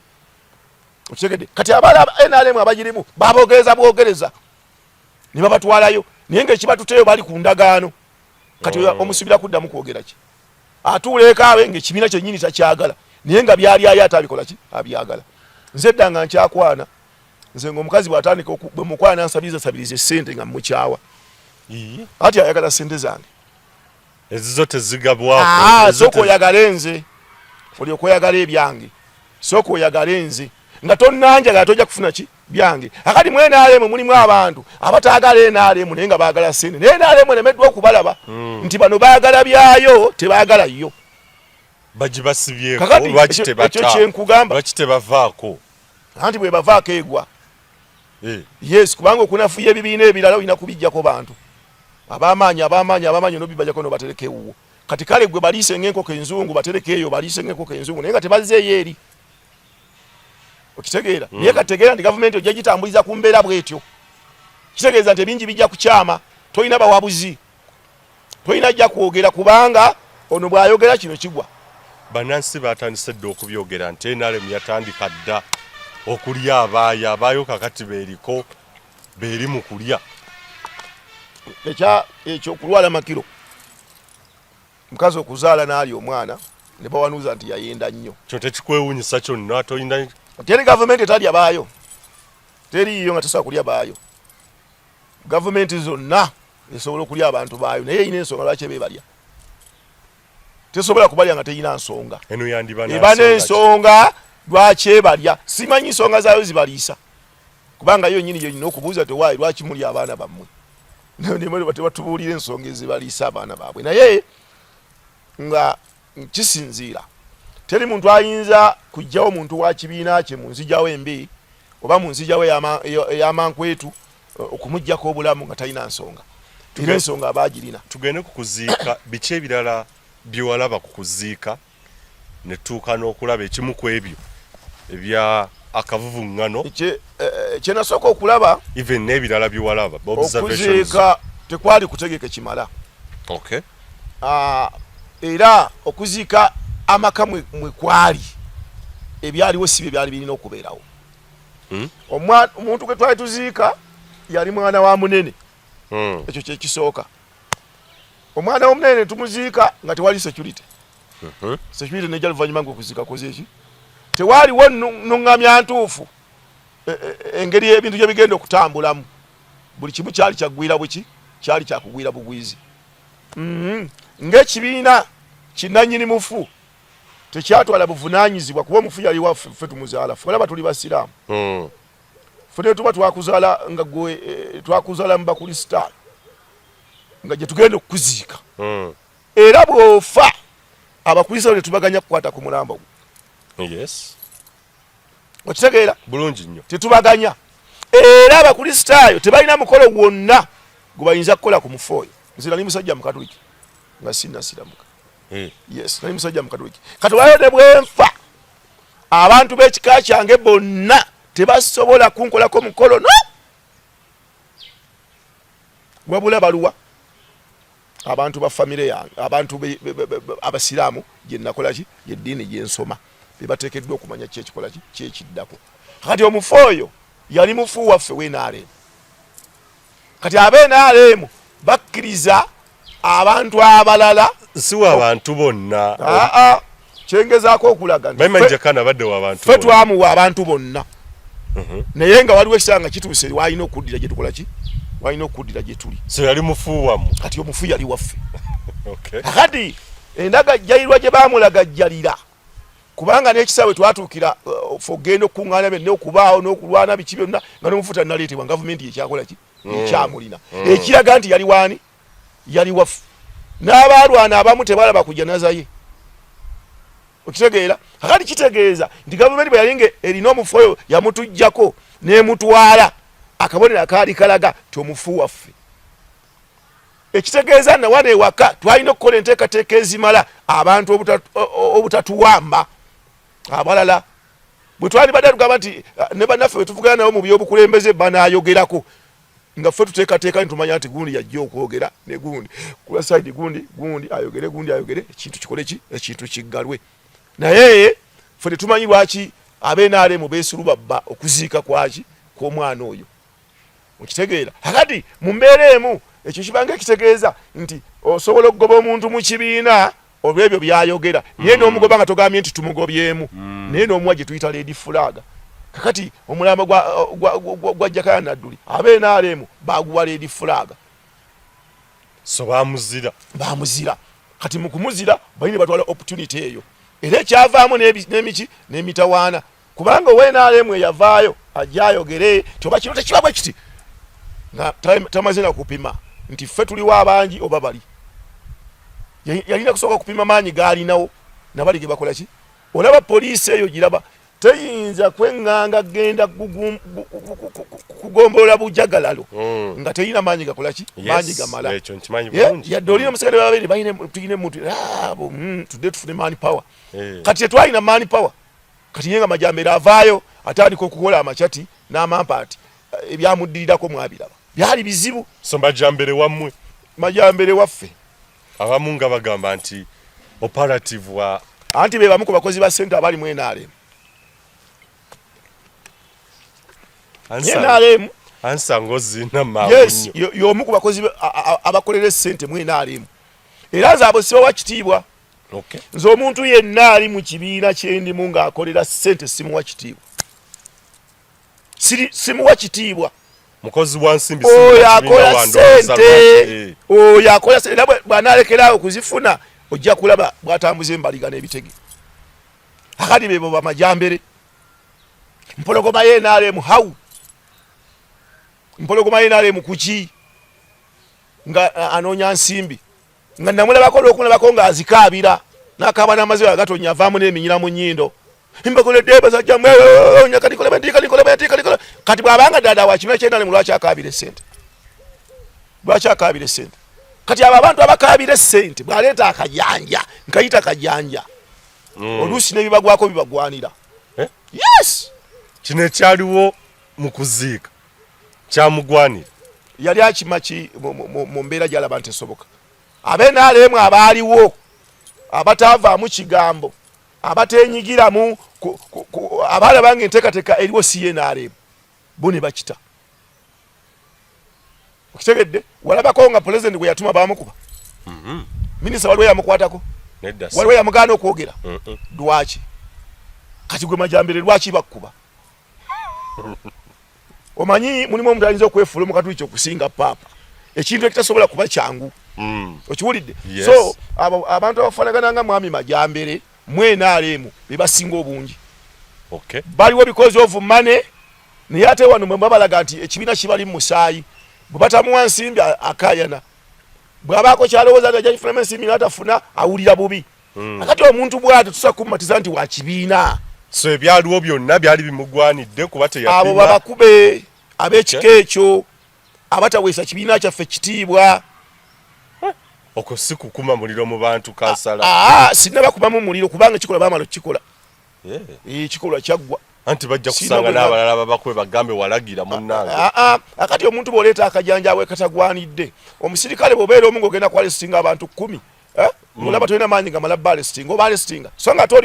Okitegedde kati abala NRM abagirimu bwogereza ne babatwalayo naye ng'ekibatuteyo bali ku ndagaano kati omusibira kuddamu kwogera ki atuuleekaawe ng'ekibiina kyennyini takyagala naye nga byali ayate abikola ki abyagala nze dda nga nkyakwana nze ng'omukazi bw'atandika bwe mukwana nsabiriza ssente nga mukyawa ati ayagala ssente zange ezizo tezigabwako sooka oyagale nze olyoka oyagala ebyange sooka oyagale nze nga tonnanjagala tojja kufuna ki byange akati mu NRM mulimu abantu abataagala NRM naye nga baagala ssente naye NRM eremeddwa okubalaba nti bano baagala byayo tebaagala yo bagibasibyeko lwaki tebavaako anti bwe bavaako egwa yes kubanga okunafuya ebibiina ebirala olina kubijjako bantu abamaanyi nobibajjako nobatereka ewuwo kati kale gwe baliise ng'enkoko enzungu batereka eyo baliise ng'enkoko enzungu naye nga tebazzeeyo eri okitegeera naye kategeera nti gavumenti ojja gitambuliza ku mbeera bwetyo kitegeeza nti ebingi bijja kukyama tolina bawabuzi tolina ajja kwogera kubanga ono bw'ayogera kino kigwa bannansi batandise dda okubyogera nti NRM yatandika dda okulya abaayo kakati beeri mu kulya ekyo okulwala makiro mukazi okuzaala n'ali omwana ne bawanuuza nti yayenda nnyo kyo tekikwewuunyisa kyonna tolina teri gavumenti etalya baayo teriiyo nga tesobola kulya baayo gavumenti zonna esobola okulya abantu baayo naye erina ensonga lwaki bebalya tesobola kubalya nga terina nsonga eba n'ensonga lwaki ebalya simanyi nsonga zaayo zibaliisa kubanga yo nyini yonyina okubuuza tewaayi lwaki muli abaana bammwe tebatubuulira ensonga ezibaliisa abaana baabwe naye nga kisinziira teri muntu ayinza kujjawo muntu wa kibiina kye mu nzijawo embi oba mu nzijawo ey'amankwetu okumuggyako obulamu nga talina nsonga era ensonga abaagirina tugende ku kuziika biki ebirala byewalaba ku kuziika ne tuuka n'okulaba ekimu ku ebyo ebya akavuvuŋŋano kye nasooka okulaba even n'ebirala byewalaba okuziika tekwali kutegeka kimala era okuziika amaka mwe kwali ebyaliwo si bye byali birina okubeerawo omuntu gwe twali tuziika yali mwana wa munene ekyo kyekisooka omwana w'omunene tumuziika nga tewali security nejja luvannyuma ng'okuziika kozeeki tewaaliwo nnuŋŋamya ntuufu engeri ebintu gye bigenda okutambulamu buli kimu kyali kyaggwira buki kyali kyakugwira bugwizi ng'ekibiina kinnannyini mufu tekyatwala buvunaanyizibwa kuba omufu yali waffe ffe tumuzaala ffe olaba tuli basiraamu ffe ne tuba twakuzaala nga gwe twakuzaala mu bakulisitaayo nga gye tugenda okukuziika era bw'ofa abakulisitaayo tetubaganya kukwata ku mulambo gwe okitegeera bulungi nnyo tetubaganya era abakulisitaayo tebalina mukolo gwonna gwe bayinza kukola ku mufu oyo nze nali musajja mukatuliki nga sinnasiramuka yes nali musajja mukatuliki kati olwayo ne bwenfa abantu b'ekika kyange bonna tebasobola kunkolako mukolo no wabula baluwa abantu ba famire yange abantu abasiraamu gye nakola ki yeddiini gye nsoma bebateekeddwa okumanya kyekikola ki kyekiddako kati omufu oyo yali mufu waffe w'NRM kati ab'NRM bakkiriza abantu abalala siwa abantu bonna kyengezaako okulaga ffe twamuwa abantu bonna naye nga waliwo ekisanga kituuse walina okuddira gye tukola ki walina okuddira gye tuli so yali mufu wamu kati omufu yali waffe kati endagajjalirwa gye baamulagajjalira kubanga n'ekisaawe twatuukira fe ogenda okukuŋŋaana byonna okubaawo n'okulwana biki byonna nga n'omufu tannaleetebwa gavumenti ekyakola ki ekyamulina ekiraga nti yali waani yali waffe n'abaalwana abamu tebalaba kujja nazaye okitegeera kakati kitegeeza nti gavumenti bwe yalinga erina omufu oyo yamutujjako n'emutwala akabonero akaali kalaga ti omufu waffe ekitegeeza nawana ewaka twalina okukola enteekateeka ezimala abantu obutatuwamba abalala bwe twali badde tugamba nti ne bannaffe bwe tuvugana nabo mu byobukulembeze banaayogerako nga ffe tuteekateeka nitumanya nti gundi yajja okwogera ne gundi kula saidi gundi ayogere ekintu kikole ki ekintu kiggalwe naye ffe tetumanyi lwaki abenaalemu beesulubabba okuziika kwaki kw'omwana oyo okitegeera akati mu mbeera emu ekyo kibanga ekitegeeza nti osobola okugoba omuntu mu kibiina olw'ebyo byayogera naye n'omugoba nga togambye nti tumugobyemu naye n'omuwa gye tuyita lady flag kakati omulambo gwa Jakana Nadduli abenaalemu baguwa lady flag so bamuzira kati mu kumuzira balina batwala opportunity eyo era ekyavaamu n'emiki n'emitawaana kubanga ow'enaalemu eyavaayo ajayogere toba kino tekibabwe kiti nga tamaze na kupima nti ffe tuliwo abangi oba bali yalina kusooka kupima maanyi gaalinawo nabali ge bakola ki olaba poliisi eyo giraba teyinza kweŋŋanga genda kugombolola bujagalalo nga teyina maanyi gakola ki maanyi gamala yadde olina omusekale babiri tuyine muntu tudde tufune maani power kati tetwalina maani power kati yenga Majambere avaayo atandika okukola amachati n'amampaati ebyamuddirirako mwabiraba byali bizibu so Majambere waffe abamu nga bagamba nti operative wa anti be bamu ku bakozi ba ssente abali mu NRM ansa ngozina maabunyo yes y'omu ku bakozi abakolera ssente mu NRM era nzaabo sibawa kitiibwa okay nze omuntu yenna ali mu kibiina kyendimu ng'akolera ssente simuwa kitiibwa simuwa kitiibwa mukozi wa nsimbi oyo akola ssente oyo akola ssente era bw'anaalekerawo okuzifuna ojja kulaba bw'atambuza embaliga n'ebitege akati bebo bamajambere mpologoma ye NRM hawu mpologoma ye NRM kuki nga anoonya nsimbi nga namulabako n'okulabako ng'azikaabira n'akaaba n'amazima agatonya avaamu n'eminyira mu nnyindo mbakoledde basajja kati bw'abanga dada wa kibiina ky'NRM lwaki akaabira essente kati abo abantu abakaabira essente bw'aleeta akajanja nkayita kajanja oluusi n'ebibagwako bibagwanira yes kino ekyaliwo mu kuziika kyamugwanira yali akimaki mu mbeera gy'alaba nti esoboka abenaalemu abaaliwo abataavaamu kigambo abateenyigiramu abalaba nga enteekateeka eriwo CNRM bo ne bakita okitegedde walabako nga pulezidenti gwe yatuma baamukuba minisita waliwo yamukwatako waliwo yamugaana okwogera lwaki kati gwe Majambere lwaki bakkuba omanyi mulimu omuntu ayinza okwefuula mu katuli ky'okusinga paapa ekintu ekitasobola kuba kyangu okiwulidde so abantu abafaanagana nga mwami Majambere mu NRM bebasinga obungi baliwo because of money naye ate wano mwe babalaga nti ekibiina kibali mu musaayi bwe batamuwa nsimbi akaayana bw'abaako kyalowooza nga jagifunamu ensimbi n'atafuna awulira bubi akati omuntu bw'ate tusobola kumumatiza nti wa kibiina so ebyaliwo byonna byali bimugwanidde kuba teyapima abo babakube ab'ekika ekyo abataweesa kibiina kyaffe kitiibwa okwo si kukuma muliro mu bantu kansala sinna bakubamu muliro kubanga kikola baamala okukikola kikolwa kyaggwa anti bajja kusanga n'abalala babakwe bagambe walagira munnange akati omuntu bw'oleeta akajanja awe katagwanidde omusirikale bw'obeera omu ng'ogenda ku arrestinga abantu 10 mulaba tolina maanyi nga malaba arrestinga oba arrestinga so nga ate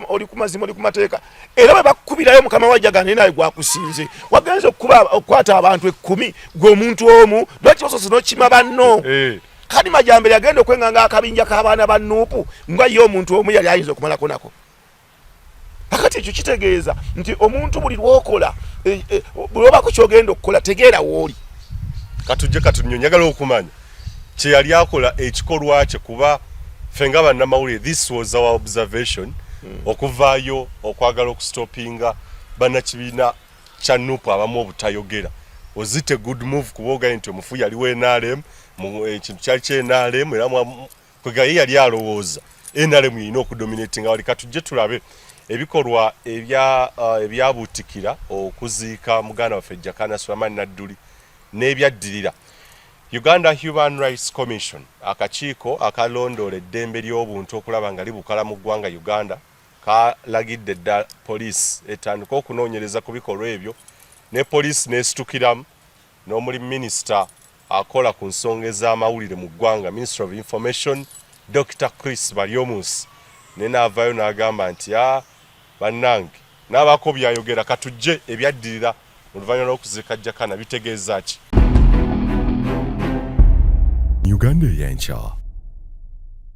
oli ku mazima oli ku mateeka era bwe bakukubirayo mukama wajjaga naye naye gwakusinze wagenza okukwata abantu 10 gwe omuntu omu lwaki osoose n'okima banno kati Majambere agenda okwenganga akabinja k'abaana ba Nuupu nga ye omuntu omu yali ayinza okumalako nako akati ekyo kitegeeza nti omuntu buli lwokola bw'obako kyogenda okukola tegeera w'oli katujje katunnyo njagala okumanya kye yali akola ekikolwa kye kuba ffe nga bannamawulire this was our observation okuvaayo okwagala okustopinga bannakibiina kya Nuupu abamu obutayogera was it a good move kuba ogaye nti omufu yaliwo NRM ekintu kyali kye NRM era kwega ye yali alowooza NRM yina okudominatinga wali katujje tulabe ebikolwa ebyabuutikira okuziika muganda waffe Jakana Nadduli n'ebyaddirira Uganda Human Rights Commission akakiiko akalondoola eddembe ly'obuntu okulaba nga libukala mu ggwanga Uganda kalagidde dda poliisi etandika okunoonyereza ku bikolwa ebyo ne poliisi n'esitukiramu n'omuli minisita akola ku nsonga ez'amawulire mu ggwanga Minister of Information Dr. Chris Abamuse ne naavaayo n'agamba nti bannange n'abaako byayogera katujje ebyaddirira mu luvannyuma lw'okuziika Jakana bitegeeza ki? Uganda ey'enkya.